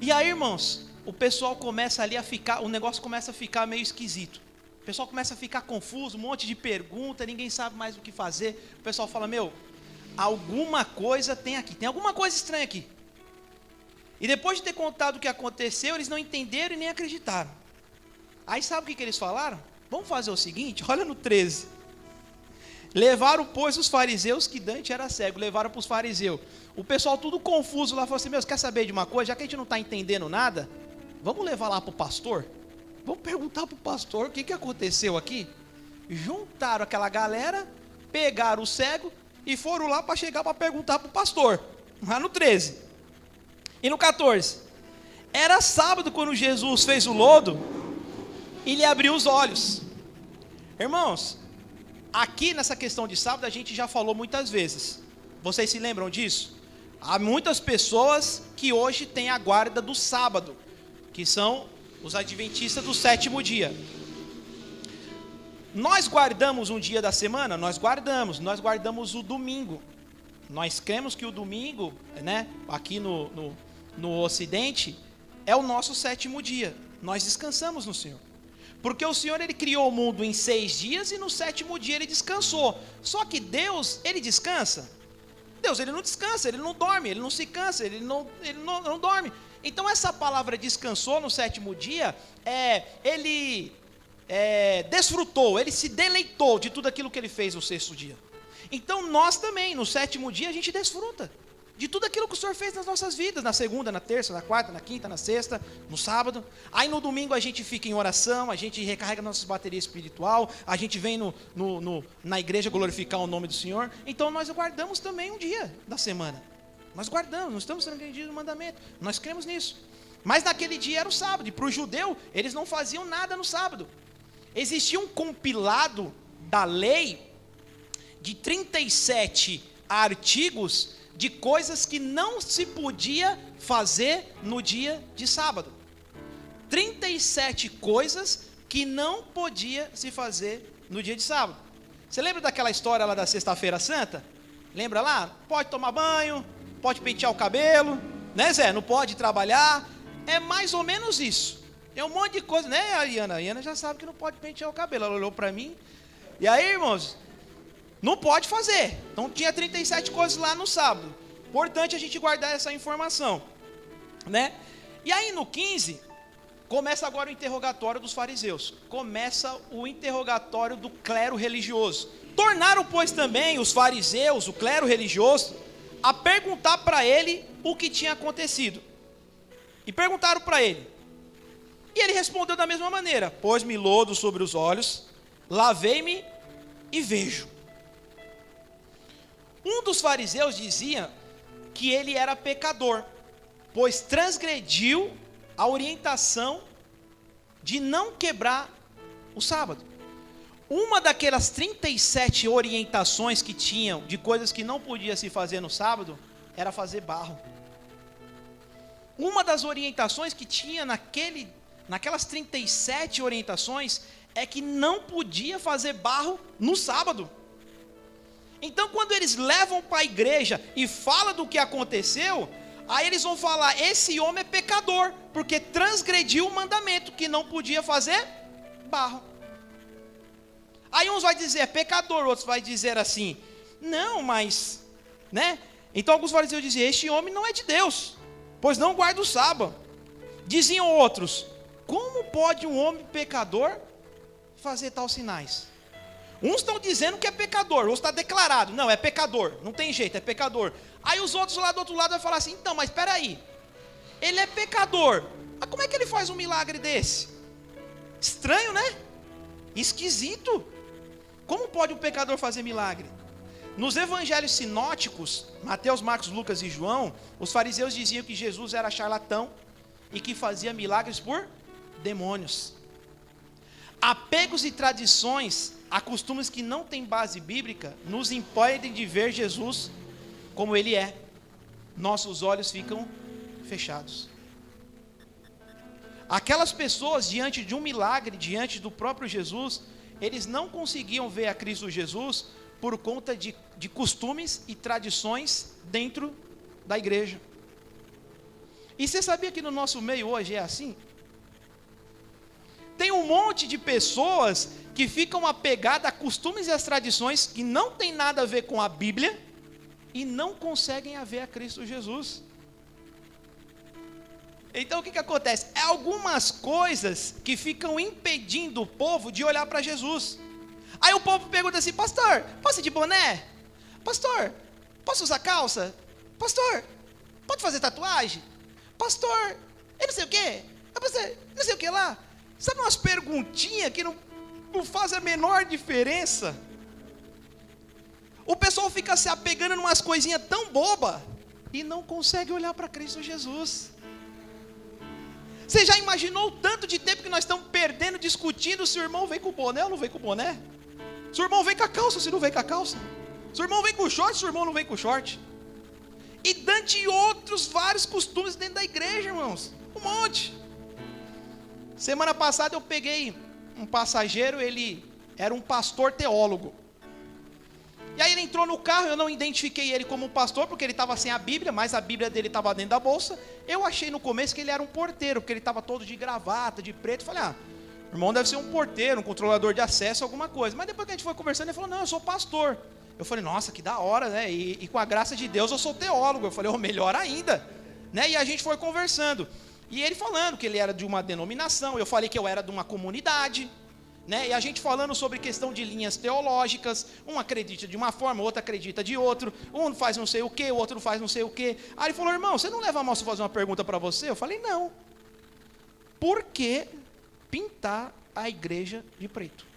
E aí, irmãos, o pessoal começa ali a ficar, o negócio começa a ficar meio esquisito. O pessoal começa a ficar confuso, um monte de pergunta, ninguém sabe mais o que fazer. O pessoal fala, alguma coisa tem aqui, tem alguma coisa estranha aqui. E depois de ter contado o que aconteceu, eles não entenderam e nem acreditaram. Aí sabe o que eles falaram? Vamos fazer o seguinte, olha no 13. Levaram, pois, os fariseus, que Dante era cego, levaram para os fariseus. O pessoal tudo confuso lá, falou assim, meu, quer saber de uma coisa? Já que a gente não está entendendo nada, vamos levar lá para o pastor? Vamos perguntar para o pastor o que aconteceu aqui? Juntaram aquela galera, pegaram o cego e foram lá para chegar para perguntar para o pastor. Lá no 13. E no 14. Era sábado quando Jesus fez o lodo e lhe abriu os olhos. Irmãos, aqui nessa questão de sábado a gente já falou muitas vezes. Vocês se lembram disso? Há muitas pessoas que hoje têm a guarda do sábado, que são os adventistas do sétimo dia. Nós guardamos um dia da semana? Nós guardamos o domingo. Nós cremos que o domingo, né, aqui no Ocidente, é o nosso sétimo dia. Nós descansamos no Senhor. Porque o Senhor, Ele criou o mundo em 6 dias e no sétimo dia Ele descansou. Só que Deus, Ele descansa? Deus, Ele não descansa, Ele não dorme, Ele não se cansa, Ele não dorme. Então essa palavra descansou no sétimo dia, Ele desfrutou, Ele se deleitou de tudo aquilo que Ele fez no 6º dia. Então nós também, no sétimo dia, a gente desfruta de tudo aquilo que o Senhor fez nas nossas vidas, na segunda, na terça, na quarta, na quinta, na sexta, no sábado. Aí no domingo a gente fica em oração, a gente recarrega nossas baterias espiritual, a gente vem na igreja glorificar o nome do Senhor. Então nós guardamos também um dia da semana. Nós guardamos, não estamos sendo agredidos no mandamento, nós cremos nisso. Mas naquele dia era o sábado, e para o judeu, eles não faziam nada no sábado. Existia um compilado da lei de 37 artigos de coisas que não se podia fazer no dia de sábado. 37 coisas que não podia se fazer no dia de sábado. Você lembra daquela história lá da Sexta-feira Santa? Lembra lá? Pode tomar banho, pode pentear o cabelo, né, Zé? Não pode trabalhar. É mais ou menos isso. Tem um monte de coisa, né, Ariana? A Ariana já sabe que não pode pentear o cabelo. Ela olhou para mim. E aí, irmãos, não pode fazer. Então tinha 37 coisas lá no sábado. Importante a gente guardar essa informação, né? E aí no 15, começa agora o interrogatório dos fariseus. Começa o interrogatório do clero religioso. Tornaram, pois, também os fariseus, o clero religioso, a perguntar para ele o que tinha acontecido. E perguntaram para ele. E ele respondeu da mesma maneira: pôs-me lodo sobre os olhos, lavei-me e vejo. Um dos fariseus dizia que ele era pecador, pois transgrediu a orientação de não quebrar o sábado. Uma daquelas 37 orientações que tinham de coisas que não podia se fazer no sábado era fazer barro. Uma das orientações que tinha naquelas 37 orientações é que não podia fazer barro no sábado. Então quando eles levam para a igreja e falam do que aconteceu, aí eles vão falar, esse homem é pecador, porque transgrediu o mandamento, que não podia fazer barro. Aí uns vai dizer, é pecador, outros vai dizer assim, não, mas, né? Então alguns fariseus diziam, este homem não é de Deus, pois não guarda o sábado. Diziam outros, como pode um homem pecador fazer tais sinais? Uns estão dizendo que é pecador, outros está declarado, não, é pecador, não tem jeito, é pecador. Aí os outros lá do outro lado vão falar assim, então, mas espera aí, ele é pecador, mas como é que ele faz um milagre desse? Estranho, né? Esquisito. Como pode um pecador fazer milagre? Nos evangelhos sinóticos, Mateus, Marcos, Lucas e João, os fariseus diziam que Jesus era charlatão e que fazia milagres por demônios. Apegos e tradições a costumes que não têm base bíblica nos impedem de ver Jesus como Ele é. Nossos olhos ficam fechados. Aquelas pessoas, diante de um milagre, diante do próprio Jesus, eles não conseguiam ver a Cristo Jesus por conta de costumes e tradições dentro da igreja. E você sabia que no nosso meio hoje é assim? Tem um monte de pessoas que ficam apegadas a costumes e as tradições que não tem nada a ver com a Bíblia e não conseguem ver a Cristo Jesus. Então o que acontece? Algumas coisas que ficam impedindo o povo de olhar para Jesus. Aí o povo pergunta assim: pastor, posso ir de boné? Pastor, posso usar calça? Pastor, pode fazer tatuagem? Pastor, eu não sei o quê? Pastor, não sei o que lá. Sabe umas perguntinhas que não fazem a menor diferença? O pessoal fica se apegando em umas coisinhas tão bobas e não consegue olhar para Cristo Jesus. Você já imaginou o tanto de tempo que nós estamos perdendo discutindo se o irmão vem com o boné ou não vem com o boné? Se o irmão vem com a calça ou se não vem com a calça? Se o irmão vem com o short, se o irmão não vem com o short? E dentre outros vários costumes dentro da igreja, irmãos. Um monte. Semana passada eu peguei um passageiro, ele era um pastor teólogo. E aí ele entrou no carro, eu não identifiquei ele como um pastor, porque ele estava sem a Bíblia, mas a Bíblia dele estava dentro da bolsa. Eu achei no começo que ele era um porteiro, porque ele estava todo de gravata, de preto. Falei, o irmão deve ser um porteiro, um controlador de acesso, alguma coisa. Mas depois que a gente foi conversando, ele falou, não, eu sou pastor. Eu falei, nossa, que da hora, né? E com a graça de Deus eu sou teólogo. Eu falei, melhor ainda, né? E a gente foi conversando. E ele falando que ele era de uma denominação, eu falei que eu era de uma comunidade, né? E a gente falando sobre questão de linhas teológicas, um acredita de uma forma, outro acredita de outro, um faz não sei o que, o outro faz não sei o que. Aí ele falou, irmão, você não leva a mal se eu fazer uma pergunta para você? Eu falei, não. Por que pintar a igreja de preto?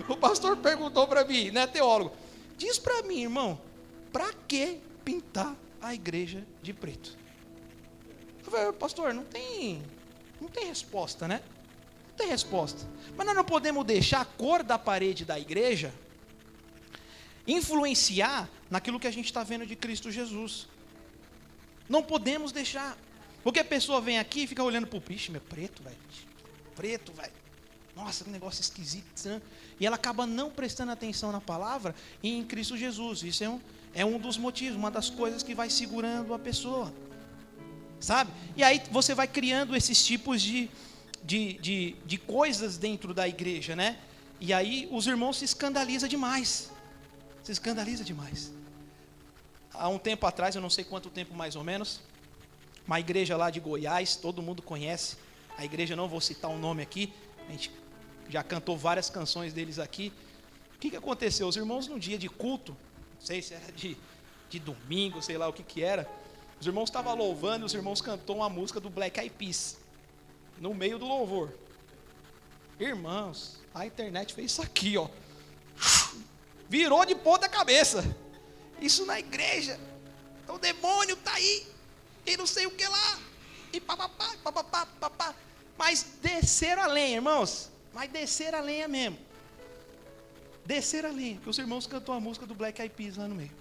O pastor perguntou para mim, né, teólogo, diz para mim, irmão, para que pintar a igreja de preto? Eu falei, pastor, não tem resposta, né? Não tem resposta. Mas nós não podemos deixar a cor da parede da igreja influenciar naquilo que a gente está vendo de Cristo Jesus. Não podemos deixar. Porque a pessoa vem aqui e fica olhando para o bicho, meu, preto, velho. Preto, velho. Nossa, que negócio esquisito. Né? E ela acaba não prestando atenção na palavra e em Cristo Jesus. Isso é um dos motivos, uma das coisas que vai segurando a pessoa. Sabe? E aí você vai criando esses tipos de coisas dentro da igreja, né? E aí os irmãos se escandalizam demais. Se escandaliza demais. Há um tempo atrás, eu não sei quanto tempo mais ou menos, uma igreja lá de Goiás, todo mundo conhece. A igreja, não vou citar o nome aqui, a gente já cantou várias canções deles aqui. O que aconteceu? Os irmãos num dia de culto, não sei se era de domingo, sei lá o que era, os irmãos estavam louvando e os irmãos cantou uma música do Black Eyed Peas, no meio do louvor. Irmãos, a internet fez isso aqui, ó. Virou de ponta cabeça. Isso na igreja. O demônio está aí. E não sei o que lá. E papapá, papapá, papapá. Mas desceram a lenha, irmãos. Mas desceram a lenha mesmo. Desceram a lenha. Porque os irmãos cantou a música do Black Eyed Peas lá no meio.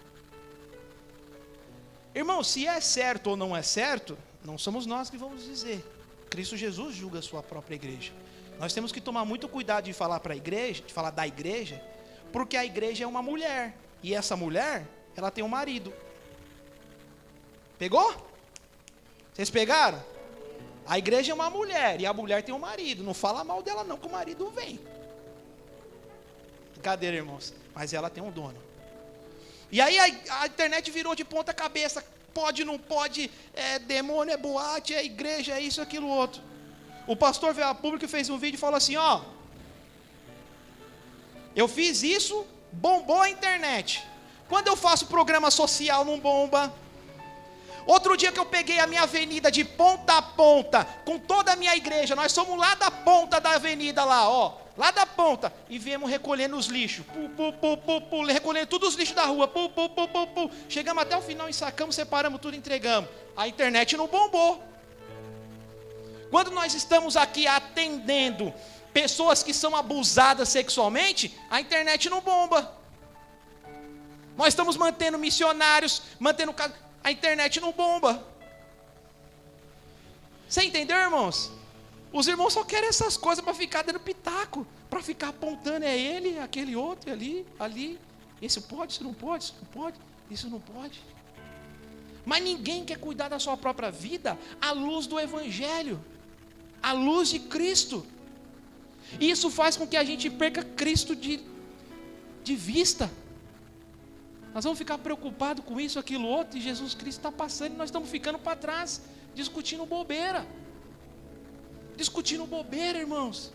Irmão, se é certo ou não é certo, não somos nós que vamos dizer. Cristo Jesus julga a sua própria igreja. Nós temos que tomar muito cuidado de falar para a igreja, de falar da igreja, porque a igreja é uma mulher. E essa mulher, ela tem um marido. Pegou? Vocês pegaram? A igreja é uma mulher e a mulher tem um marido. Não fala mal dela não, que o marido vem. Brincadeira, irmãos. Mas ela tem um dono. E aí a internet virou de ponta cabeça. Pode, não pode, demônio, é boate, é igreja, é isso, aquilo, outro. O pastor veio a público e fez um vídeo e falou assim, ó, eu fiz isso, bombou a internet. Quando eu faço programa social, não bomba. Outro dia que eu peguei a minha avenida de ponta a ponta, com toda a minha igreja, nós somos lá da ponta da avenida lá, ó, lá da ponta, e viemos recolhendo os lixos, recolhendo todos os lixos da rua, chegamos até o final, ensacamos, separamos tudo, entregamos. A internet não bombou. Quando nós estamos aqui atendendo pessoas que são abusadas sexualmente, a internet não bomba. Nós estamos mantendo missionários, a internet não bomba. Você entendeu, irmãos? Os irmãos só querem essas coisas para ficar dando pitaco, para ficar apontando, é ele, aquele outro, ali. Isso pode, isso não pode, isso não pode, isso não pode. Mas ninguém quer cuidar da sua própria vida à luz do Evangelho, à luz de Cristo. E isso faz com que a gente perca Cristo de vista. Nós vamos ficar preocupados com isso, aquilo, outro, e Jesus Cristo está passando e nós estamos ficando para trás, discutindo bobeira. Discutindo bobeira, irmãos.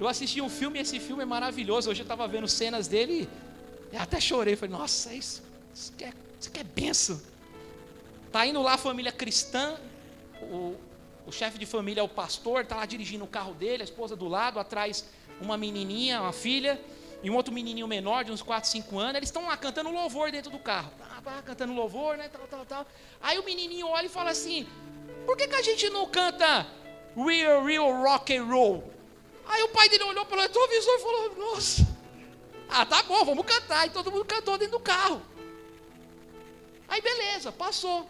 Eu assisti um filme e esse filme é maravilhoso. Hoje eu estava vendo cenas dele e até chorei. Falei, nossa, isso que é benção. Tá indo lá a família cristã, o chefe de família é o pastor, está lá dirigindo o carro dele, a esposa do lado, atrás uma menininha, uma filha, e um outro menininho menor, de uns 4, 5 anos. Eles estão lá cantando louvor dentro do carro. Cantando louvor, né, tal. Aí o menininho olha e fala assim, por que a gente não canta Real Rock and Roll? Aí o pai dele olhou pelo retrovisor e falou, nossa, tá bom, vamos cantar. E todo mundo cantou dentro do carro. Aí beleza, passou.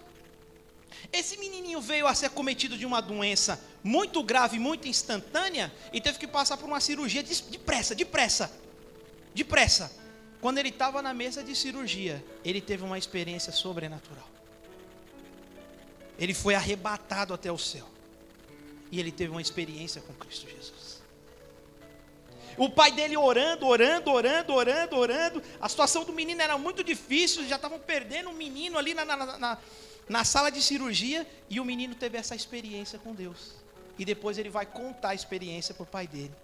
Esse menininho veio a ser acometido de uma doença muito grave, muito instantânea, e teve que passar por uma cirurgia depressa. Quando ele estava na mesa de cirurgia, ele teve uma experiência sobrenatural. Ele foi arrebatado até o céu. E ele teve uma experiência com Cristo Jesus. O pai dele orando. A situação do menino era muito difícil, já estavam perdendo o menino ali na sala de cirurgia. E o menino teve essa experiência com Deus. E depois ele vai contar a experiência para o pai dele.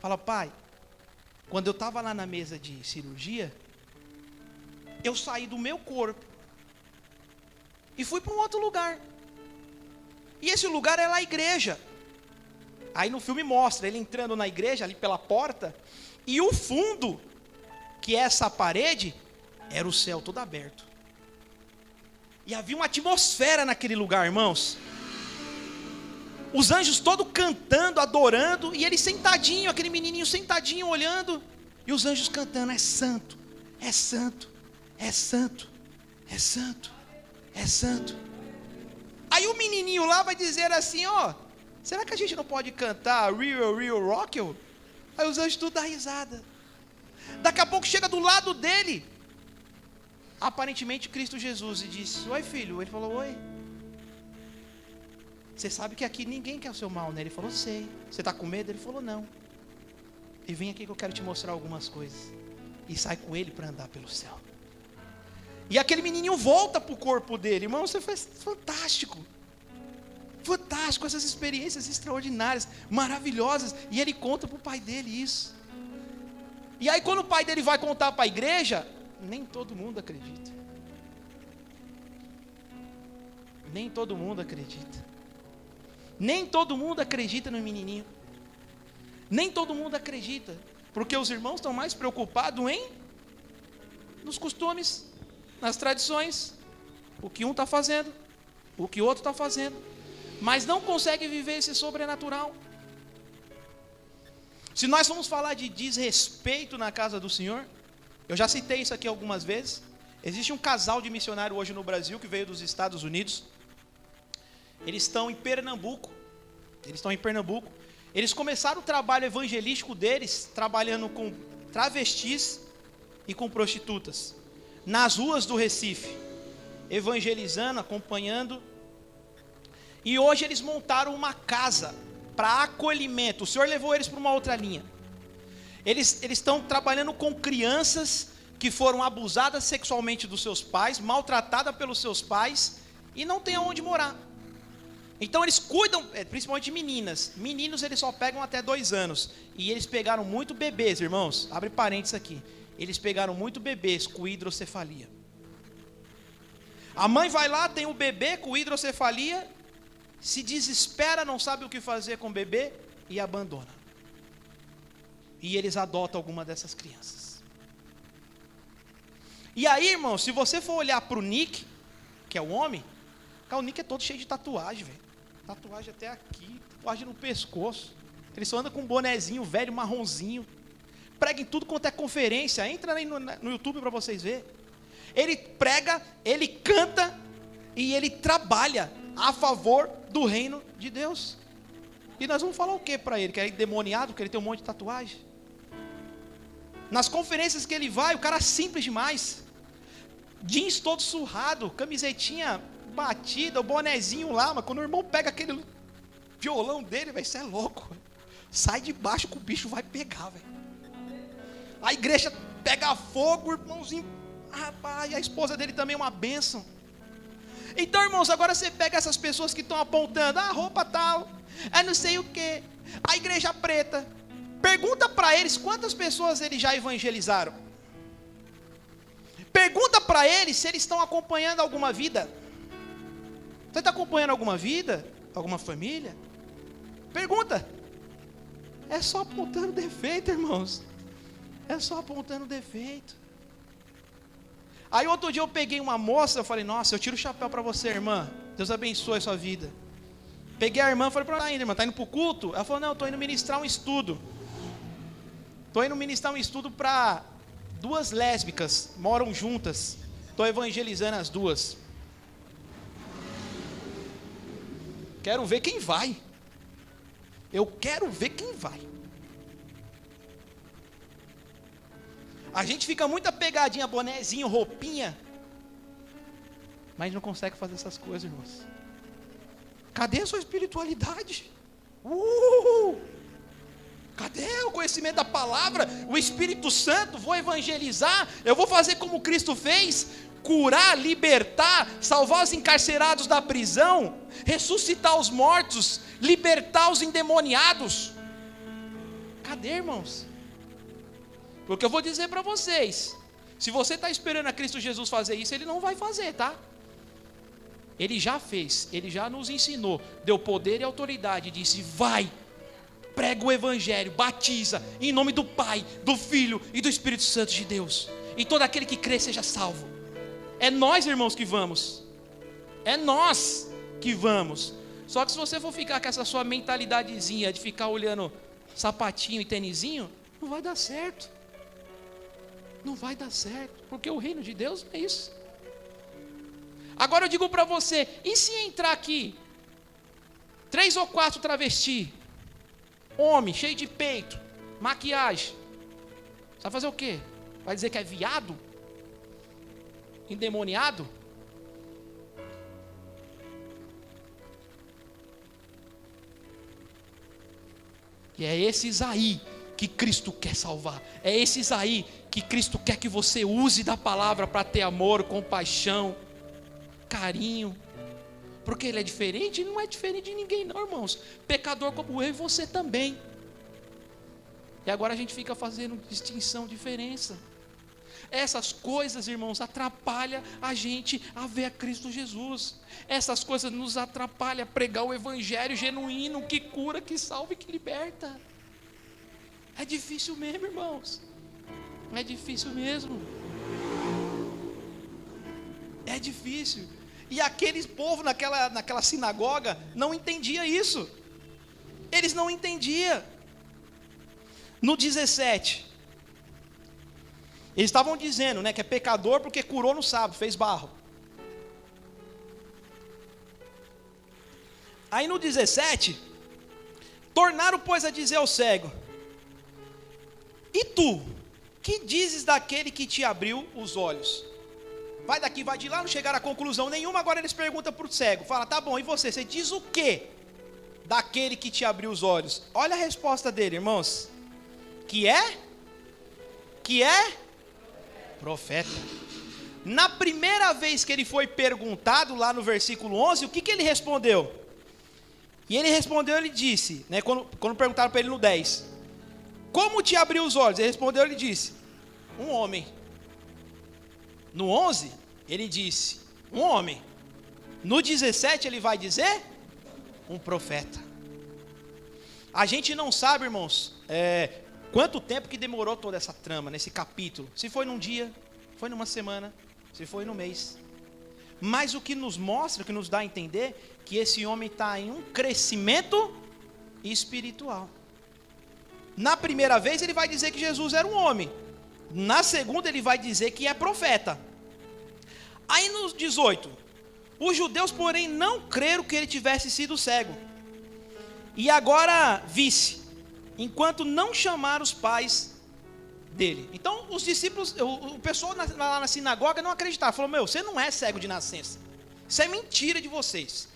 Fala, pai, quando eu estava lá na mesa de cirurgia, eu saí do meu corpo e fui para um outro lugar. E esse lugar era a igreja. Aí no filme mostra ele entrando na igreja, ali pela porta, e o fundo, que é essa parede, era o céu todo aberto. E havia uma atmosfera naquele lugar, irmãos. Os anjos todos cantando, adorando, e ele sentadinho, aquele menininho sentadinho, olhando, e os anjos cantando, é santo, é santo, é santo, é santo, é santo. Aí o menininho lá vai dizer assim, será que a gente não pode cantar Real Rock? Aí os anjos tudo dão risada. Daqui a pouco chega do lado dele, aparentemente Cristo Jesus, e disse, oi filho. Ele falou, oi. Você sabe que aqui ninguém quer o seu mal, né? Ele falou, sei. Você está com medo? Ele falou, não. E vem aqui que eu quero te mostrar algumas coisas. E sai com ele para andar pelo céu. E aquele menininho volta para o corpo dele. Irmão, isso foi fantástico. Fantástico, essas experiências extraordinárias, maravilhosas. E ele conta para o pai dele isso. E aí quando o pai dele vai contar para a igreja, nem todo mundo acredita. Nem todo mundo acredita. Nem todo mundo acredita no menininho. Nem todo mundo acredita. Porque os irmãos estão mais preocupados nos costumes, nas tradições. O que um está fazendo, o que o outro está fazendo. Mas não consegue viver esse sobrenatural. Se nós vamos falar de desrespeito na casa do Senhor, eu já citei isso aqui algumas vezes. Existe um casal de missionário hoje no Brasil que veio dos Estados Unidos. Eles estão em Pernambuco. Eles começaram o trabalho evangelístico deles trabalhando com travestis e com prostitutas nas ruas do Recife, evangelizando, acompanhando. E hoje eles montaram uma casa para acolhimento. O Senhor levou eles para uma outra linha. Eles estão trabalhando com crianças que foram abusadas sexualmente dos seus pais, maltratadas pelos seus pais e não tem aonde morar. Então eles cuidam, principalmente de meninas. Meninos eles só pegam até 2 anos. E eles pegaram muito bebês, irmãos. Abre parênteses aqui. Eles pegaram muito bebês com hidrocefalia. A mãe vai lá, tem o bebê com hidrocefalia, se desespera, não sabe o que fazer com o bebê e abandona. E eles adotam alguma dessas crianças. E aí, irmão, se você for olhar para o Nick, que é o homem, o Nick é todo cheio de tatuagem, velho. Tatuagem até aqui, tatuagem no pescoço. Ele só anda com um bonezinho velho, marronzinho. Prega em tudo quanto é conferência. Entra aí no YouTube para vocês verem. Ele prega, ele canta e ele trabalha a favor do reino de Deus. E nós vamos falar o que para ele? Que é endemoniado, que ele tem um monte de tatuagem? Nas conferências que ele vai, o cara é simples demais. Jeans todo surrado, camisetinha batida, o bonezinho lá, mas quando o irmão pega aquele violão dele, velho, isso é louco. Sai de baixo que o bicho vai pegar, velho. A igreja pega fogo, o irmãozinho, rapaz, e a esposa dele também é uma bênção. Então, irmãos, agora você pega essas pessoas que estão apontando, roupa tal, não sei o que, a igreja preta, Pergunta para eles quantas pessoas eles já evangelizaram. Pergunta para eles se eles estão acompanhando alguma vida. Você está acompanhando alguma vida? Alguma família? Pergunta. É só apontando defeito, irmãos. É só apontando defeito. Aí outro dia eu peguei uma moça, eu falei, nossa, eu tiro o chapéu para você, irmã. Deus abençoe a sua vida. Peguei a irmã, falei para ela, irmã, está indo para o culto? Ela falou, não, eu estou indo ministrar um estudo. Estou indo ministrar um estudo para 2 lésbicas, moram juntas. Estou evangelizando as 2. Quero ver quem vai. Eu quero ver quem vai. A gente fica muito apegadinha, bonezinho, roupinha, mas não consegue fazer essas coisas, irmãos. Cadê a sua espiritualidade? Cadê o conhecimento da palavra? O Espírito Santo, vou evangelizar, eu vou fazer como Cristo fez, curar, libertar, salvar os encarcerados da prisão, ressuscitar os mortos, libertar os endemoniados. Cadê, irmãos? Porque eu vou dizer para vocês, se você está esperando a Cristo Jesus fazer isso, Ele não vai fazer, tá? Ele já fez, Ele já nos ensinou, deu poder e autoridade, disse, vai, prega o Evangelho, batiza, em nome do Pai, do Filho e do Espírito Santo de Deus, e todo aquele que crê seja salvo. É nós, irmãos, que vamos, é nós que vamos. Só que se você for ficar com essa sua mentalidadezinha de ficar olhando sapatinho e tênisinho, não vai dar certo. Não vai dar certo, porque o reino de Deus é isso. Agora eu digo para você, e se entrar aqui 3 ou 4 travesti, homem, cheio de peito, maquiagem, você vai fazer o quê? Vai dizer que é viado? Endemoniado? E é esses aí que Cristo quer salvar. É esses aí que Cristo quer que você use da palavra para ter amor, compaixão, carinho. Porque Ele é diferente? Ele não é diferente de ninguém não, irmãos. Pecador como eu e você também. E agora a gente fica fazendo distinção, diferença. Essas coisas, irmãos, atrapalham a gente a ver a Cristo Jesus. Essas coisas nos atrapalham a pregar o Evangelho genuíno, que cura, que salva e que liberta. É difícil mesmo, irmãos. É difícil mesmo. É difícil. E aqueles povos naquela sinagoga não entendia isso. Eles não entendiam. No 17, eles estavam dizendo, né, que é pecador porque curou no sábado, fez barro. Aí no 17, tornaram, pois, a dizer ao cego: e tu, que dizes daquele que te abriu os olhos? Vai daqui, vai de lá, não chegaram a conclusão nenhuma. Agora eles perguntam para o cego, fala, tá bom, e você diz o que daquele que te abriu os olhos? Olha a resposta dele, irmãos. Que é? Profeta. Na primeira vez que ele foi perguntado, lá no versículo 11, o que ele respondeu? E ele respondeu, ele disse, né, quando perguntaram para ele no 10, como te abriu os olhos? Ele respondeu, ele disse, um homem. No 11, ele disse, um homem. No 17, ele vai dizer, um profeta. A gente não sabe, irmãos, quanto tempo que demorou toda essa trama, nesse capítulo. Se foi num dia, foi numa semana, se foi num mês. Mas o que nos mostra, o que nos dá a entender, que esse homem está em um crescimento espiritual. Na primeira vez ele vai dizer que Jesus era um homem. Na segunda ele vai dizer que é profeta. Aí nos 18, os judeus porém não creram que ele tivesse sido cego. E agora visse, enquanto não chamaram os pais dele. Então os discípulos, o pessoal lá na sinagoga não acreditava. Falou, você não é cego de nascença. Isso é mentira de vocês.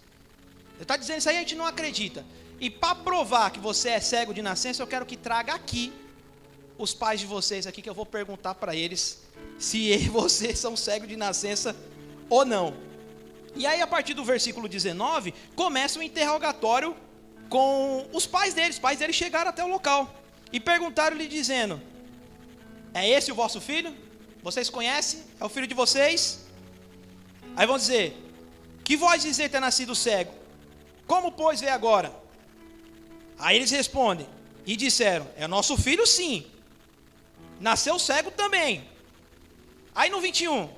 Ele está dizendo isso aí, a gente não acredita. E para provar que você é cego de nascença, eu quero que traga aqui os pais de vocês aqui, que eu vou perguntar para eles se vocês são cegos de nascença ou não. E aí a partir do versículo 19, começa o interrogatório com os pais deles. Os pais deles chegaram até o local. E perguntaram-lhe dizendo: é esse o vosso filho? Vocês conhecem? É o filho de vocês? Aí vão dizer: que vós dizer ter nascido cego? Como, pois, vê agora? Aí eles respondem e disseram: é nosso filho sim, nasceu cego também. Aí no 21,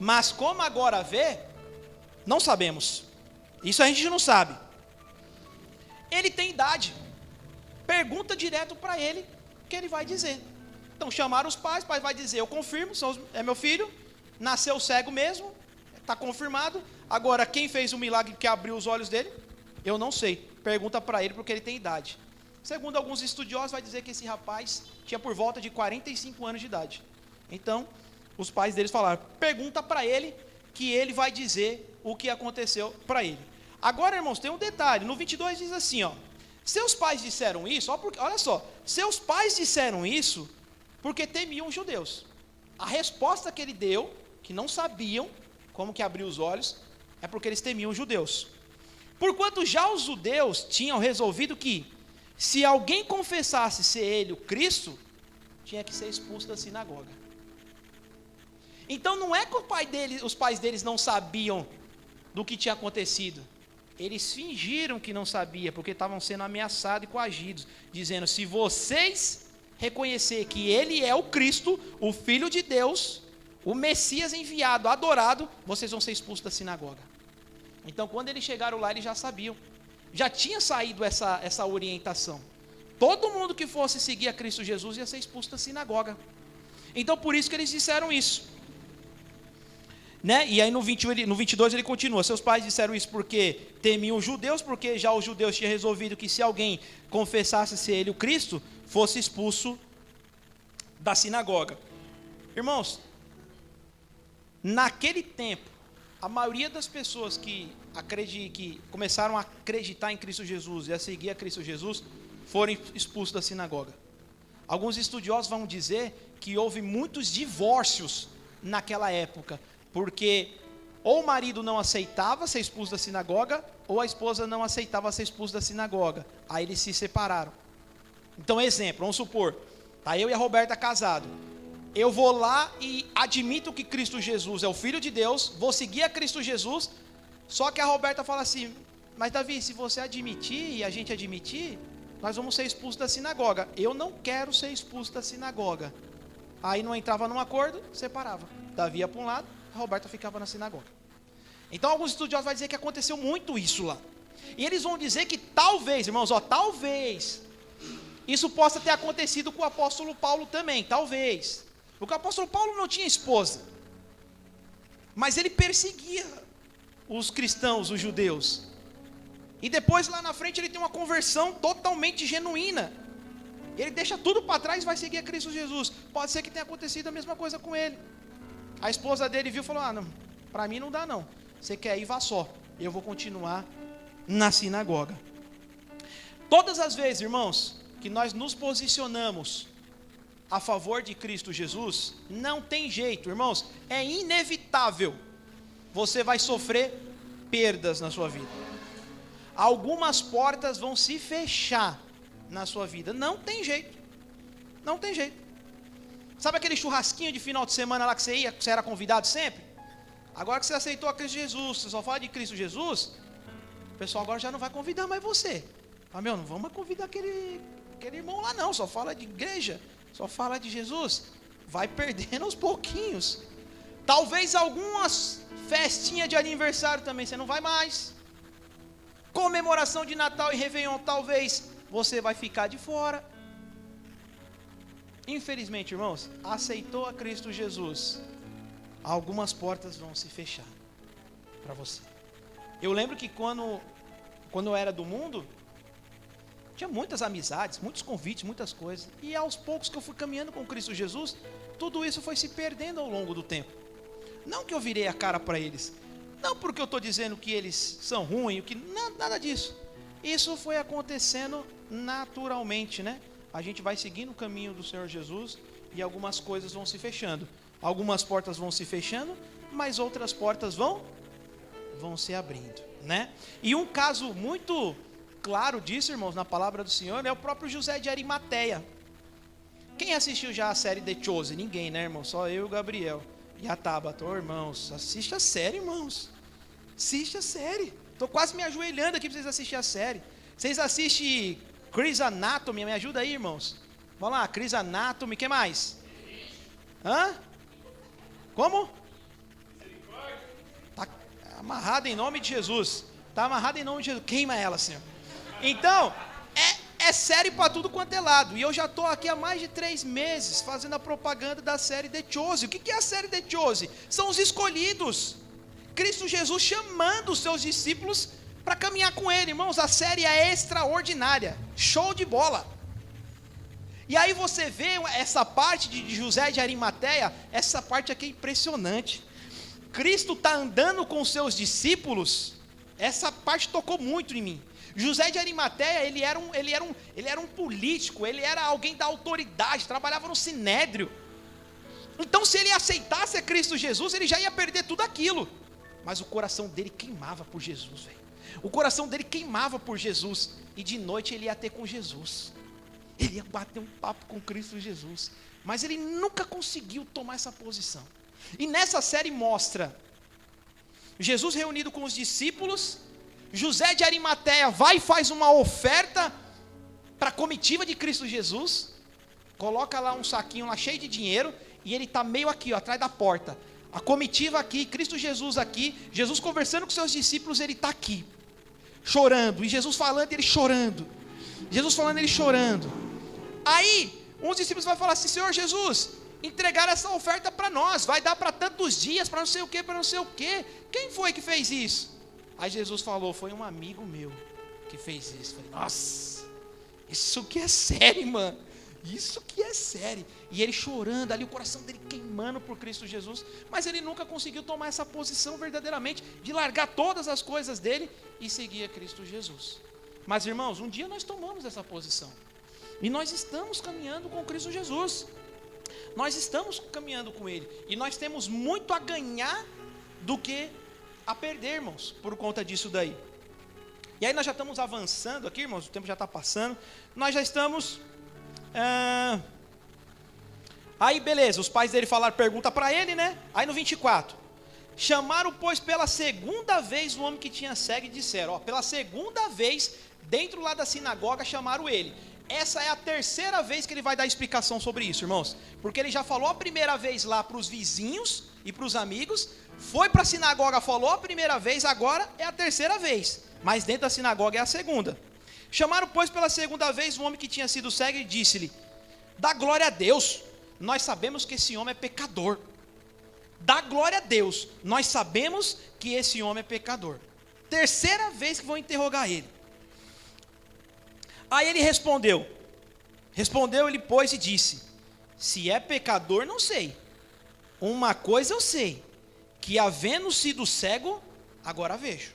mas como agora vê, não sabemos. Isso a gente não sabe. Ele tem idade. Pergunta direto para ele o que ele vai dizer. Então chamaram os pais vai dizer: eu confirmo, é meu filho, nasceu cego mesmo, está confirmado. Agora, quem fez o milagre que abriu os olhos dele? Eu não sei. Pergunta para ele porque ele tem idade. Segundo alguns estudiosos, vai dizer que esse rapaz tinha por volta de 45 anos de idade. Então, os pais deles falaram: pergunta para ele que ele vai dizer o que aconteceu para ele. Agora, irmãos, tem um detalhe. No 22 diz assim, ó: seus pais disseram isso, olha só, seus pais disseram isso porque temiam os judeus. A resposta que ele deu, que não sabiam como que abriu os olhos, é porque eles temiam os judeus. Porquanto já os judeus tinham resolvido que, se alguém confessasse ser ele o Cristo, tinha que ser expulso da sinagoga. Então não é que os pais deles não sabiam do que tinha acontecido. Eles fingiram que não sabiam, porque estavam sendo ameaçados e coagidos, dizendo: se vocês reconhecer que ele é o Cristo, o Filho de Deus, o Messias enviado, adorado, vocês vão ser expulsos da sinagoga. Então, quando eles chegaram lá, eles já sabiam. Já tinha saído essa orientação. Todo mundo que fosse seguir a Cristo Jesus ia ser expulso da sinagoga. Então, por isso que eles disseram isso. Né? E aí no 22 ele continua: seus pais disseram isso porque temiam os judeus, porque já os judeus tinham resolvido que se alguém confessasse ser ele o Cristo, fosse expulso da sinagoga. Irmãos, naquele tempo, a maioria das pessoas que começaram a acreditar em Cristo Jesus e a seguir a Cristo Jesus, foram expulsos da sinagoga. Alguns estudiosos vão dizer que houve muitos divórcios naquela época, porque ou o marido não aceitava ser expulso da sinagoga, ou a esposa não aceitava ser expulsa da sinagoga. Aí eles se separaram. Então, exemplo, vamos supor, tá eu e a Roberta casados. Eu vou lá e admito que Cristo Jesus é o Filho de Deus, vou seguir a Cristo Jesus, só que a Roberta fala assim: mas Davi, se você admitir e a gente admitir, nós vamos ser expulsos da sinagoga. Eu não quero ser expulso da sinagoga. Aí não entrava num acordo, separava. Davi ia para um lado, a Roberta ficava na sinagoga. Então alguns estudiosos vão dizer que aconteceu muito isso lá. E eles vão dizer que talvez, irmãos, talvez isso possa ter acontecido com o apóstolo Paulo também, talvez. Porque o apóstolo Paulo não tinha esposa, mas ele perseguia os cristãos, os judeus. E depois lá na frente ele tem uma conversão totalmente genuína. Ele deixa tudo para trás e vai seguir a Cristo Jesus. Pode ser que tenha acontecido a mesma coisa com ele. A esposa dele viu e falou: não, para mim não dá não. Você quer ir, vá só. Eu vou continuar na sinagoga. Todas as vezes, irmãos, que nós nos posicionamos a favor de Cristo Jesus, não tem jeito, irmãos, é inevitável. Você vai sofrer perdas na sua vida. Algumas portas vão se fechar na sua vida. Não tem jeito. Não tem jeito. Sabe aquele churrasquinho de final de semana lá que você ia, que você era convidado sempre? Agora que você aceitou a Cristo Jesus, você só fala de Cristo Jesus, o pessoal agora já não vai convidar mais você. Ah, meu, não vamos convidar aquele irmão lá não, só fala de igreja, só fala de Jesus. Vai perdendo aos pouquinhos. Talvez algumas festinhas de aniversário também você não vai mais. Comemoração de Natal e Réveillon, talvez você vai ficar de fora. Infelizmente, irmãos, aceitou a Cristo Jesus, algumas portas vão se fechar para você. Eu lembro que quando eu era do mundo, tinha muitas amizades, muitos convites, muitas coisas. E aos poucos que eu fui caminhando com Cristo Jesus, tudo isso foi se perdendo ao longo do tempo. Não que eu virei a cara para eles, não porque eu estou dizendo que eles são ruins, nada disso. Isso foi acontecendo naturalmente, né? A gente vai seguindo o caminho do Senhor Jesus e algumas coisas vão se fechando. Algumas portas vão se fechando, mas outras portas vão se abrindo, né? E um caso muito claro disso, irmãos, na palavra do Senhor, é o próprio José de Arimateia. Quem assistiu já a série The Chosen? Ninguém, né, irmão? Só eu e o Gabriel. E a Tabata. Irmãos, assiste a série, irmãos. Assiste a série. Estou quase me ajoelhando aqui para vocês assistirem a série. Vocês assistem Grey's Anatomy? Me ajuda aí, irmãos. Vamos lá, Grey's Anatomy. O que mais? Hã? Como? Está amarrado em nome de Jesus. Está amarrado em nome de Jesus. Queima ela, Senhor. Então, é série para tudo quanto é lado. E eu já estou aqui há mais de 3 meses fazendo a propaganda da série The Chosen. O que é a série The Chosen? São os escolhidos. Cristo Jesus chamando os seus discípulos para caminhar com ele. Irmãos, a série é extraordinária. Show de bola. E aí você vê essa parte de José de Arimateia. Essa parte aqui é impressionante. Cristo está andando com os seus discípulos. Essa parte tocou muito em mim. José de Arimateia, ele era um político, ele era alguém da autoridade, trabalhava no sinédrio. Então, se ele aceitasse a Cristo Jesus, ele já ia perder tudo aquilo. Mas o coração dele queimava por Jesus, velho. O coração dele queimava por Jesus. E de noite ele ia ter com Jesus. Ele ia bater um papo com Cristo Jesus. Mas ele nunca conseguiu tomar essa posição. E nessa série mostra Jesus reunido com os discípulos. José de Arimateia vai e faz uma oferta para a comitiva de Cristo Jesus. Coloca lá um saquinho lá cheio de dinheiro. E ele está meio aqui, ó, atrás da porta. A comitiva aqui, Cristo Jesus aqui. Jesus conversando com seus discípulos, ele está aqui, chorando. E Jesus falando, ele chorando. Jesus falando, ele chorando. Aí, uns discípulos vão falar assim: Senhor Jesus, entregar essa oferta para nós. Vai dar para tantos dias, para não sei o que, para não sei o que. Quem foi que fez isso? Aí Jesus falou: foi um amigo meu que fez isso. Falei: nossa, isso que é sério, mano. Isso que é sério. E ele chorando ali, o coração dele queimando por Cristo Jesus. Mas ele nunca conseguiu tomar essa posição verdadeiramente de largar todas as coisas dele e seguir a Cristo Jesus. Mas irmãos, um dia nós tomamos essa posição. E nós estamos caminhando com Cristo Jesus. Nós estamos caminhando com Ele. E nós temos muito a ganhar do que a perder, irmãos, por conta disso daí. E aí nós já estamos avançando aqui, irmãos, o tempo já está passando. Nós já estamos... Aí beleza, os pais dele falaram, pergunta para ele, né? Aí no 24, chamaram pois pela segunda vez o homem que tinha cego e disseram, ó, pela segunda vez, dentro lá da sinagoga chamaram ele. Essa é a terceira vez que ele vai dar explicação sobre isso, irmãos, porque ele já falou a primeira vez lá para os vizinhos e para os amigos, foi para a sinagoga, falou a primeira vez, agora é a terceira vez, mas dentro da sinagoga é a segunda. Chamaram, pois, pela segunda vez o homem que tinha sido cego e disse-lhe, dá glória a Deus, nós sabemos que esse homem é pecador. Dá glória a Deus, nós sabemos que esse homem é pecador. Terceira vez que vão interrogar ele. Aí ele respondeu ele, pois, e disse, se é pecador, não sei. Uma coisa eu sei, que havendo sido cego, agora vejo.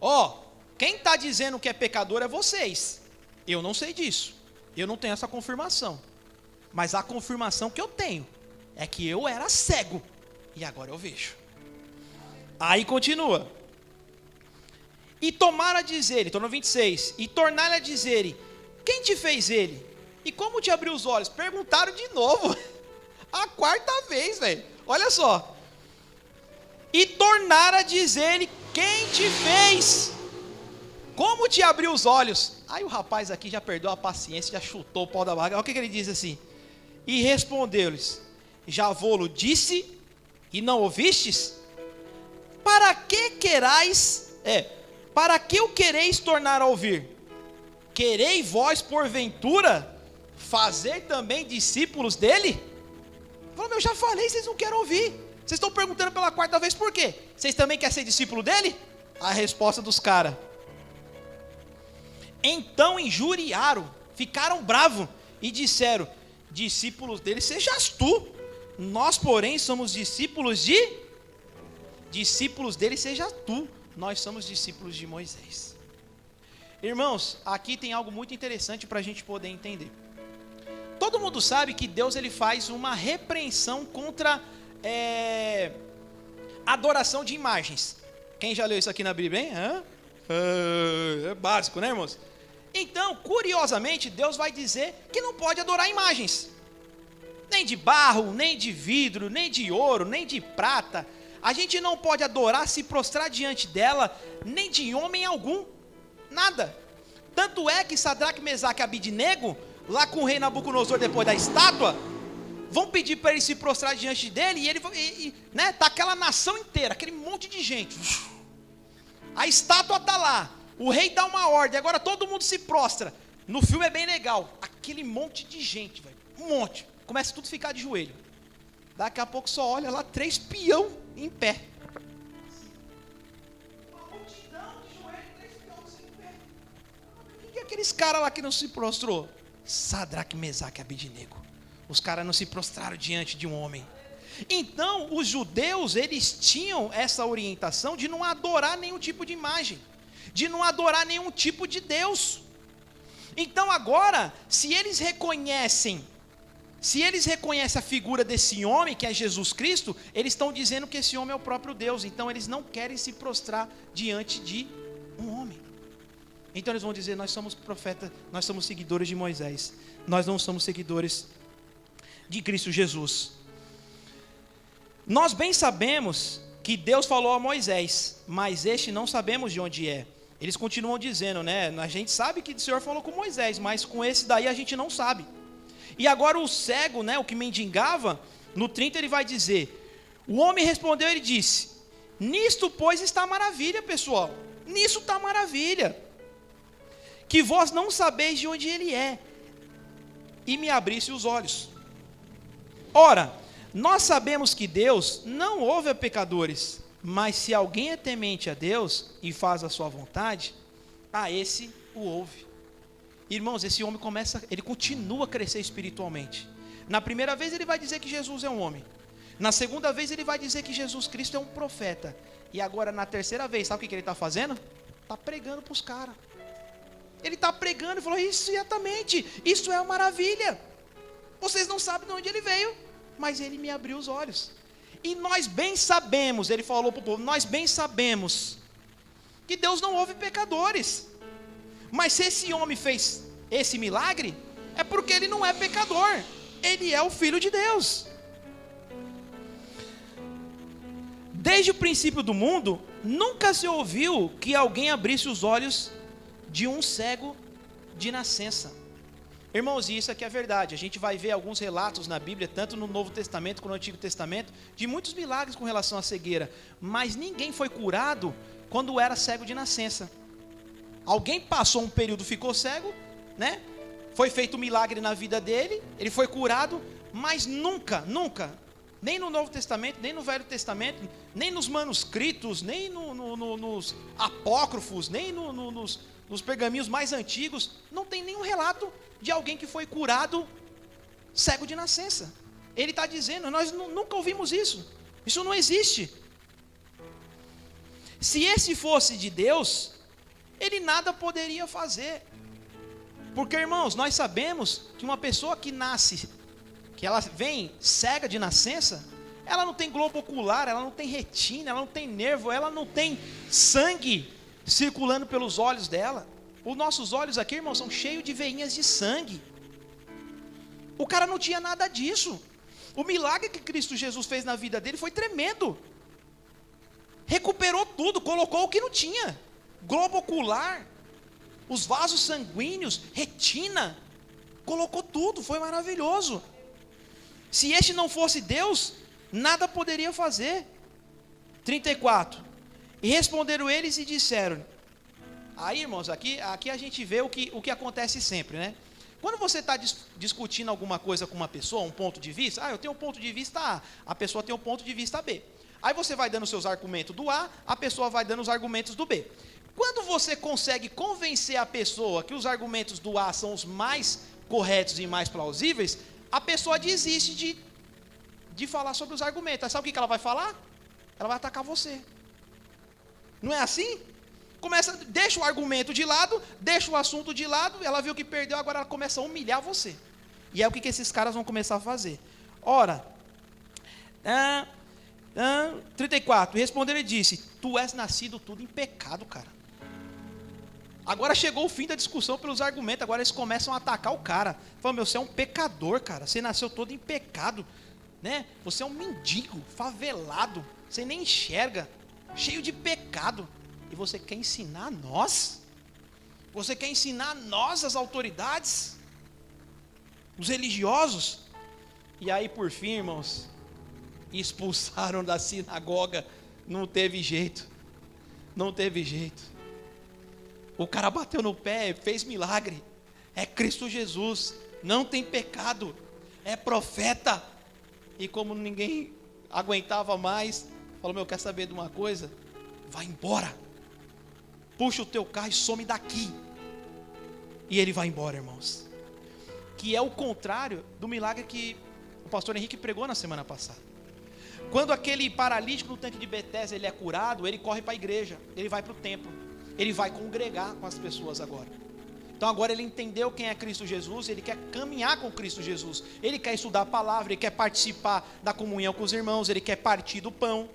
Ó, quem está dizendo que é pecador é vocês. Eu não sei disso. Eu não tenho essa confirmação. Mas a confirmação que eu tenho é que eu era cego e agora eu vejo. Aí continua. E tomaram a dizer, estou no 26, e tornaram a dizer, quem te fez ele? E como te abriu os olhos? Perguntaram de novo. A quarta vez, velho. Olha só. E tornaram a dizer, quem te fez? Como te abriu os olhos? Aí o rapaz aqui já perdeu a paciência, já chutou o pau da barriga. Olha o que ele diz assim. E respondeu-lhes, já vou-lo disse e não ouvistes? Para que querais, para que o quereis tornar a ouvir? Querei vós, porventura, fazer também discípulos dele? Falou, eu já falei, vocês não querem ouvir. Vocês estão perguntando pela quarta vez por quê? Vocês também querem ser discípulo dele? A resposta dos caras. Então injuriaram, ficaram bravos e disseram, discípulos dele sejas tu, nós porém somos discípulos dele seja tu, nós somos discípulos de Moisés. Irmãos, aqui tem algo muito interessante para a gente poder entender. Todo mundo sabe que Deus ele faz uma repreensão contra adoração de imagens. Quem já leu isso aqui na Bíblia, hein? É básico, né, irmãos? Então, curiosamente, Deus vai dizer que não pode adorar imagens. Nem de barro, nem de vidro, nem de ouro, nem de prata. A gente não pode adorar, se prostrar diante dela, nem de homem algum. Nada. Tanto é que Sadraque, Mesaque e Abidnego, lá com o rei Nabucodonosor depois da estátua, vão pedir para ele se prostrar diante dele, e ele, né, tá aquela nação inteira, aquele monte de gente. A estátua tá lá, o rei dá uma ordem, agora todo mundo se prostra. No filme é bem legal, aquele monte de gente, velho, um monte, começa tudo a ficar de joelho. Daqui a pouco só olha lá 3 peão em pé. Uma multidão de joelho, 3 peões em pé. E aqueles caras lá que não se prostrou? Sadraque, Mesaque e Abidnego. Os caras não se prostraram diante de um homem. Então, os judeus, eles tinham essa orientação de não adorar nenhum tipo de imagem, de não adorar nenhum tipo de Deus. Então agora, se eles reconhecem a figura desse homem, que é Jesus Cristo, eles estão dizendo que esse homem é o próprio Deus. Então eles não querem se prostrar diante de um homem. Então eles vão dizer: nós somos profetas, nós somos seguidores de Moisés, nós não somos seguidores de Cristo Jesus. Nós bem sabemos que Deus falou a Moisés, mas este não sabemos de onde é. Eles continuam dizendo, né? A gente sabe que o Senhor falou com Moisés, mas com esse daí a gente não sabe. E agora o cego, né, o que mendigava, no 30 ele vai dizer: o homem respondeu, ele disse: nisto pois está maravilha, pessoal, nisso está maravilha, que vós não sabeis de onde ele é, e me abrisse os olhos. Ora, nós sabemos que Deus não ouve a pecadores, mas se alguém é temente a Deus e faz a sua vontade, a esse o ouve. Irmãos, esse homem ele continua a crescer espiritualmente. Na primeira vez ele vai dizer que Jesus é um homem. Na segunda vez ele vai dizer que Jesus Cristo é um profeta. E agora na terceira vez, sabe o que ele está fazendo? Está pregando para os caras. Ele está pregando e falou: isso exatamente, isso é uma maravilha. Vocês não sabem de onde ele veio, mas ele me abriu os olhos. E nós bem sabemos, ele falou para o povo, nós bem sabemos que Deus não ouve pecadores. Mas se esse homem fez esse milagre, é porque ele não é pecador, ele é o Filho de Deus. Desde o princípio do mundo, nunca se ouviu que alguém abrisse os olhos de um cego de nascença. Irmãos, e isso aqui é verdade. A gente vai ver alguns relatos na Bíblia, tanto no Novo Testamento quanto no Antigo Testamento, de muitos milagres com relação à cegueira. Mas ninguém foi curado quando era cego de nascença. Alguém passou um período, ficou cego, né? Foi feito um milagre na vida dele, ele foi curado, mas nunca, nem no Novo Testamento, nem no Velho Testamento, nem nos manuscritos, nem nos apócrifos, nem nos pergaminhos mais antigos, não tem nenhum relato de alguém que foi curado cego de nascença. Ele está dizendo: nós nunca ouvimos isso, isso não existe. Se esse fosse de Deus, ele nada poderia fazer. Porque, irmãos, nós sabemos que uma pessoa que nasce, que ela vem cega de nascença, ela não tem globo ocular, ela não tem retina, ela não tem nervo, ela não tem sangue circulando pelos olhos dela. Os nossos olhos aqui, irmãos, são cheios de veinhas de sangue. O cara não tinha nada disso. O milagre que Cristo Jesus fez na vida dele foi tremendo. Recuperou tudo, colocou o que não tinha. Globo ocular, os vasos sanguíneos, retina, colocou tudo, foi maravilhoso. Se este não fosse Deus, nada poderia fazer. 34. E responderam eles e disseram. Aí, irmãos, aqui a gente vê o que acontece sempre, né? Quando você está discutindo alguma coisa com uma pessoa, um ponto de vista, eu tenho um ponto de vista A, a pessoa tem um ponto de vista B. Aí você vai dando os seus argumentos do A, a pessoa vai dando os argumentos do B. Quando você consegue convencer a pessoa que os argumentos do A são os mais corretos e mais plausíveis, a pessoa desiste de falar sobre os argumentos. Aí sabe o que ela vai falar? Ela vai atacar você. Não é assim? Deixa o argumento de lado, deixa o assunto de lado, ela viu que perdeu, agora ela começa a humilhar você. E é o que esses caras vão começar a fazer. Ora, 34, responderam e disse: tu és nascido tudo em pecado, cara. Agora chegou o fim da discussão pelos argumentos. Agora eles começam a atacar o cara. Falam, meu, você é um pecador, cara. Você nasceu todo em pecado, né? Você é um mendigo, favelado. Você nem enxerga, cheio de pecado. E você quer ensinar a nós? Você quer ensinar a nós, as autoridades? Os religiosos? E aí, por fim, irmãos, expulsaram da sinagoga. Não teve jeito. Não teve jeito. O cara bateu no pé, fez milagre. É Cristo Jesus, não tem pecado, é profeta. E como ninguém aguentava mais, falou, meu, quer saber de uma coisa? Vai embora. Puxa o teu carro e some daqui. E ele vai embora, irmãos. Que é o contrário do milagre que o pastor Henrique pregou na semana passada. Quando aquele paralítico no tanque de Betesda ele é curado, ele corre para a igreja, ele vai para o templo. Ele vai congregar com as pessoas agora. Então agora ele entendeu quem é Cristo Jesus, ele quer caminhar com Cristo Jesus. Ele quer estudar a palavra, ele quer participar da comunhão com os irmãos, ele quer partir do pão.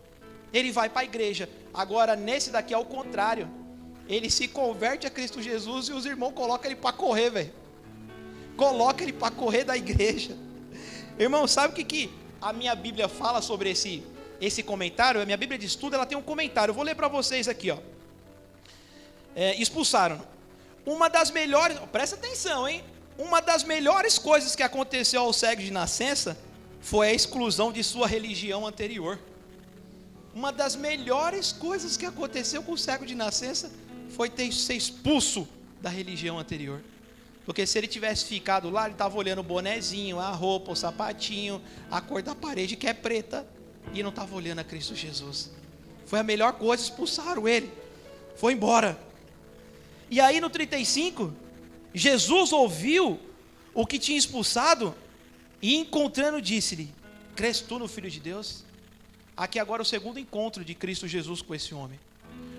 Ele vai para a igreja. Agora nesse daqui é o contrário. Ele se converte a Cristo Jesus e os irmãos colocam ele para correr, velho. Coloca ele para correr da igreja. Irmão, sabe o que a minha Bíblia fala sobre esse comentário? A minha Bíblia de estudo, ela tem um comentário. Eu vou ler para vocês aqui, ó. Expulsaram. Uma das melhores, presta atenção, hein? Uma das melhores coisas que aconteceu ao cego de nascença foi a exclusão de sua religião anterior. Uma das melhores coisas que aconteceu com o cego de nascença foi ser expulso da religião anterior. Porque se ele tivesse ficado lá, ele estava olhando o bonezinho, a roupa, o sapatinho, a cor da parede que é preta, e não estava olhando a Cristo Jesus. Foi a melhor coisa, expulsaram ele. Foi embora. E aí no 35, Jesus ouviu o que tinha expulsado e encontrando disse-lhe, crês tu no Filho de Deus? Aqui agora o segundo encontro de Cristo Jesus com esse homem.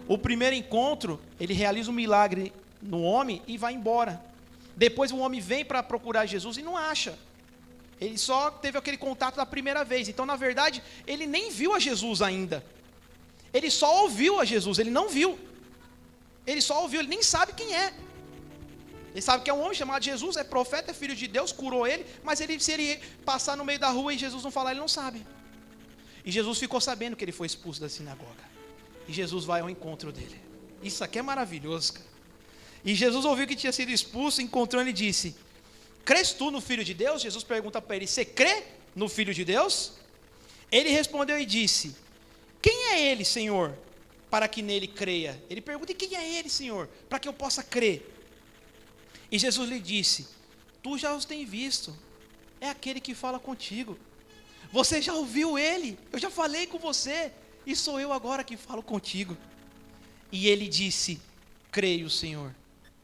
O primeiro encontro, ele realiza um milagre no homem e vai embora. Depois o homem vem para procurar Jesus e não acha. Ele só teve aquele contato da primeira vez. Então na verdade ele nem viu a Jesus ainda. Ele só ouviu a Jesus, ele não viu. Ele só ouviu, ele nem sabe quem é. Ele sabe que é um homem chamado Jesus, é profeta, é filho de Deus, curou ele, mas se ele passar no meio da rua e Jesus não falar, ele não sabe. E Jesus ficou sabendo que ele foi expulso da sinagoga. E Jesus vai ao encontro dele. Isso aqui é maravilhoso, cara. E Jesus ouviu que tinha sido expulso, encontrou ele e disse, crês tu no Filho de Deus? Jesus pergunta para ele, você crê no Filho de Deus? Ele respondeu e disse, quem é ele, Senhor? Para que nele creia. Ele pergunta, e quem é ele, Senhor? Para que eu possa crer. E Jesus lhe disse, tu já os tem visto, é aquele que fala contigo. Você já ouviu ele, eu já falei com você, e sou eu agora que falo contigo. E ele disse, creio, Senhor,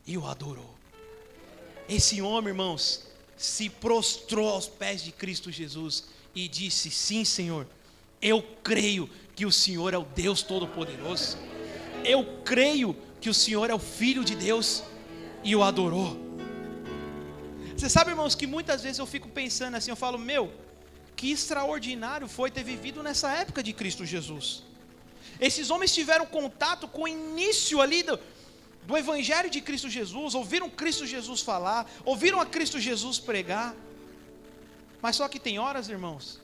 e o adorou. Esse homem, irmãos, se prostrou aos pés de Cristo Jesus e disse, sim, Senhor, eu creio que o Senhor é o Deus Todo-Poderoso. Eu creio que o Senhor é o Filho de Deus. E o adorou. Você sabe, irmãos, que muitas vezes eu fico pensando assim, eu falo, meu, que extraordinário foi ter vivido nessa época de Cristo Jesus. Esses homens tiveram contato com o início ali do Evangelho de Cristo Jesus, ouviram Cristo Jesus falar, ouviram a Cristo Jesus pregar. Mas só que tem horas, irmãos,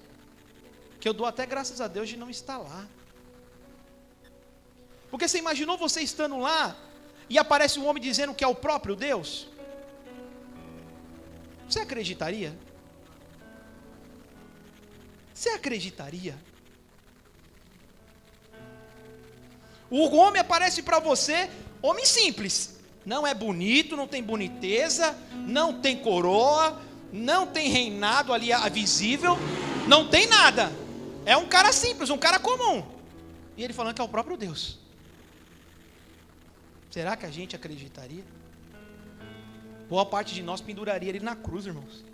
que eu dou até graças a Deus de não estar lá. Porque você imaginou você estando lá e aparece um homem dizendo que é o próprio Deus? Você acreditaria? Você acreditaria? O homem aparece para você, homem simples, não é bonito, não tem boniteza, não tem coroa, não tem reinado ali visível, não tem nada. É um cara simples, um cara comum. E ele falando que é o próprio Deus. Será que a gente acreditaria? Boa parte de nós penduraria ele na cruz, irmãos.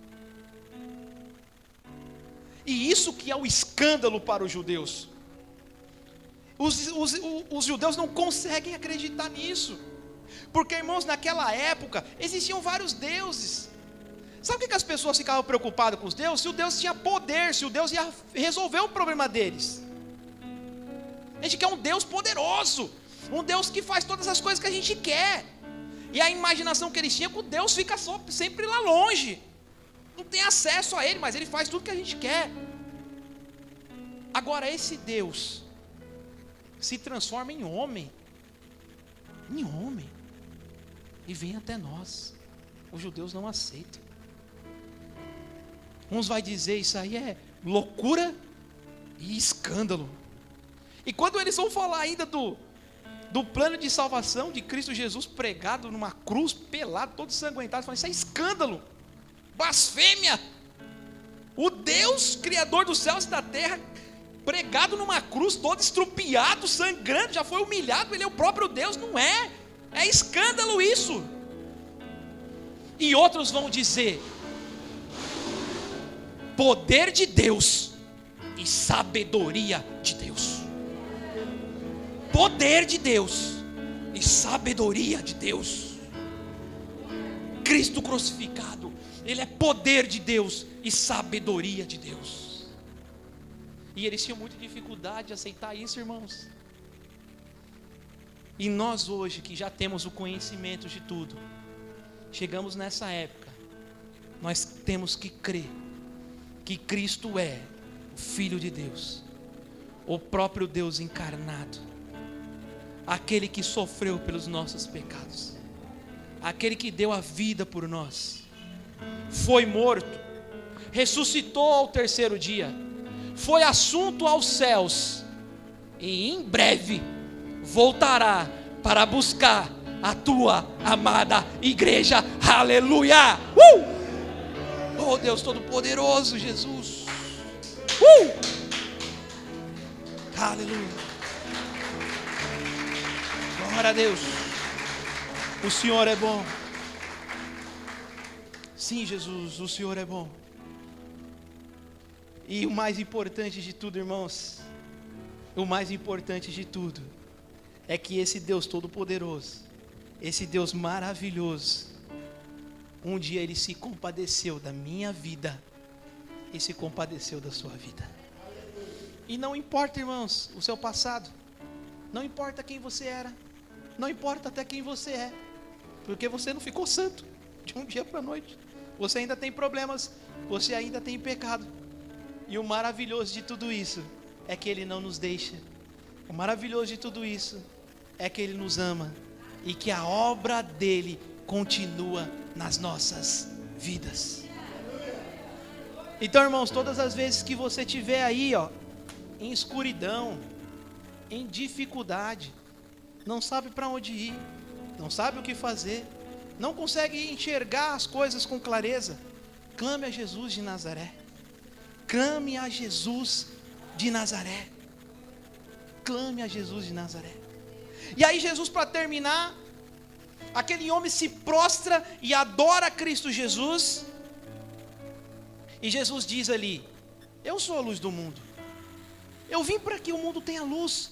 E isso que é o escândalo para os judeus. Os judeus não conseguem acreditar nisso. Porque, irmãos, naquela época existiam vários deuses. Sabe o que as pessoas ficavam preocupadas com os deuses? Se o Deus tinha poder, se o Deus ia resolver o problema deles. A gente quer um Deus poderoso, um Deus que faz todas as coisas que a gente quer. E a imaginação que eles tinham é que Deus fica sempre lá longe. Não tem acesso a Ele, mas Ele faz tudo que a gente quer. Agora esse Deus se transforma em homem. Em homem. E vem até nós. Os judeus não aceitam. Uns vai dizer, isso aí é loucura e escândalo. E quando eles vão falar ainda do plano de salvação de Cristo Jesus pregado numa cruz, pelado, todo ensanguentado, falam, isso é escândalo, blasfêmia. O Deus, Criador dos céus e da terra, pregado numa cruz, todo estrupiado, sangrando, já foi humilhado, Ele é o próprio Deus. Não é, é escândalo isso. E outros vão dizer, poder de Deus e sabedoria de Deus. Poder de Deus e sabedoria de Deus. Cristo crucificado, Ele é poder de Deus e sabedoria de Deus. E eles tinham muita dificuldade de aceitar isso, irmãos. E nós hoje, que já temos o conhecimento de tudo, chegamos nessa época, nós temos que crer que Cristo é o Filho de Deus, o próprio Deus encarnado, aquele que sofreu pelos nossos pecados, aquele que deu a vida por nós, foi morto, ressuscitou ao terceiro dia, foi assunto aos céus, e em breve voltará para buscar a tua amada igreja. Aleluia! Oh Deus Todo-Poderoso, Jesus! Aleluia! Glória a Deus! O Senhor é bom. Sim, Jesus, o Senhor é bom. E o mais importante de tudo, irmãos, o mais importante de tudo é que esse Deus Todo-Poderoso, esse Deus maravilhoso, um dia Ele se compadeceu da minha vida e se compadeceu da sua vida. E não importa, irmãos, o seu passado, não importa quem você era, não importa até quem você é, porque você não ficou santo de um dia para a noite. Você ainda tem problemas, você ainda tem pecado. E o maravilhoso de tudo isso é que Ele não nos deixa. O maravilhoso de tudo isso é que Ele nos ama e que a obra dEle continua nas nossas vidas. Então, irmãos, todas as vezes que você estiver aí, em escuridão, em dificuldade, não sabe para onde ir, não sabe o que fazer, não consegue enxergar as coisas com clareza, clame a Jesus de Nazaré. Clame a Jesus de Nazaré. Clame a Jesus de Nazaré. E aí Jesus, para terminar, aquele homem se prostra e adora Cristo Jesus. E Jesus diz ali, eu sou a luz do mundo. Eu vim para que o mundo tenha luz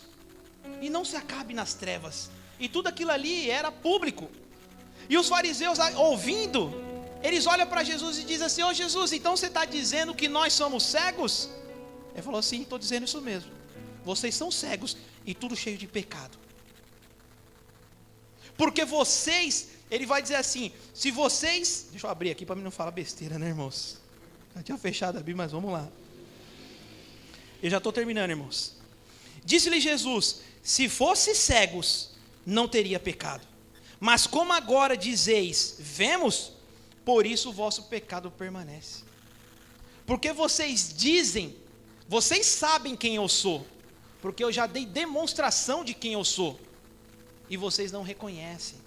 e não se acabe nas trevas. E tudo aquilo ali era público. E os fariseus, ouvindo, eles olham para Jesus e dizem assim, ô Jesus, então você está dizendo que nós somos cegos? Ele falou assim, estou dizendo isso mesmo. Vocês são cegos e tudo cheio de pecado. Porque vocês, ele vai dizer assim, se vocês, deixa eu abrir aqui para mim não falar besteira, né, irmãos? Já tinha fechado a Bíblia, mas vamos lá. Eu já estou terminando, irmãos. Disse-lhe Jesus, se fosse cegos, não teria pecado. Mas como agora dizeis, vemos, por isso o vosso pecado permanece. Porque vocês dizem, vocês sabem quem eu sou, porque eu já dei demonstração de quem eu sou, e vocês não reconhecem.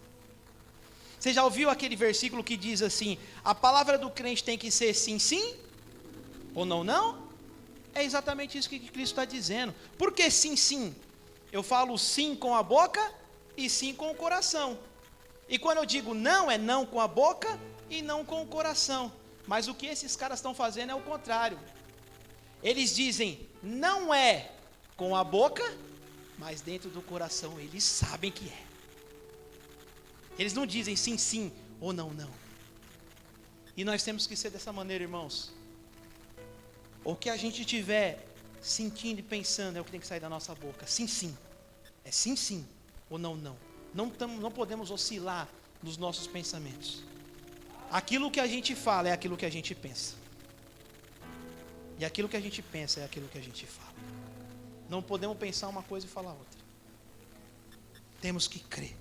Você já ouviu aquele versículo que diz assim, a palavra do crente tem que ser sim, sim, ou não, não? É exatamente isso que Cristo está dizendo. Por que sim, sim? Eu falo sim com a boca e sim com o coração. E quando eu digo não, é não com a boca e não com o coração. Mas o que esses caras estão fazendo é o contrário. Eles dizem, não é com a boca, mas dentro do coração eles sabem que é. Eles não dizem sim, sim ou não, não. E nós temos que ser dessa maneira, irmãos. O que a gente tiver sentindo e pensando é o que tem que sair da nossa boca. Sim, sim. É sim, sim ou não, não. Não podemos oscilar nos nossos pensamentos. Aquilo que a gente fala é aquilo que a gente pensa. E aquilo que a gente pensa é aquilo que a gente fala. Não podemos pensar uma coisa e falar outra. Temos que crer.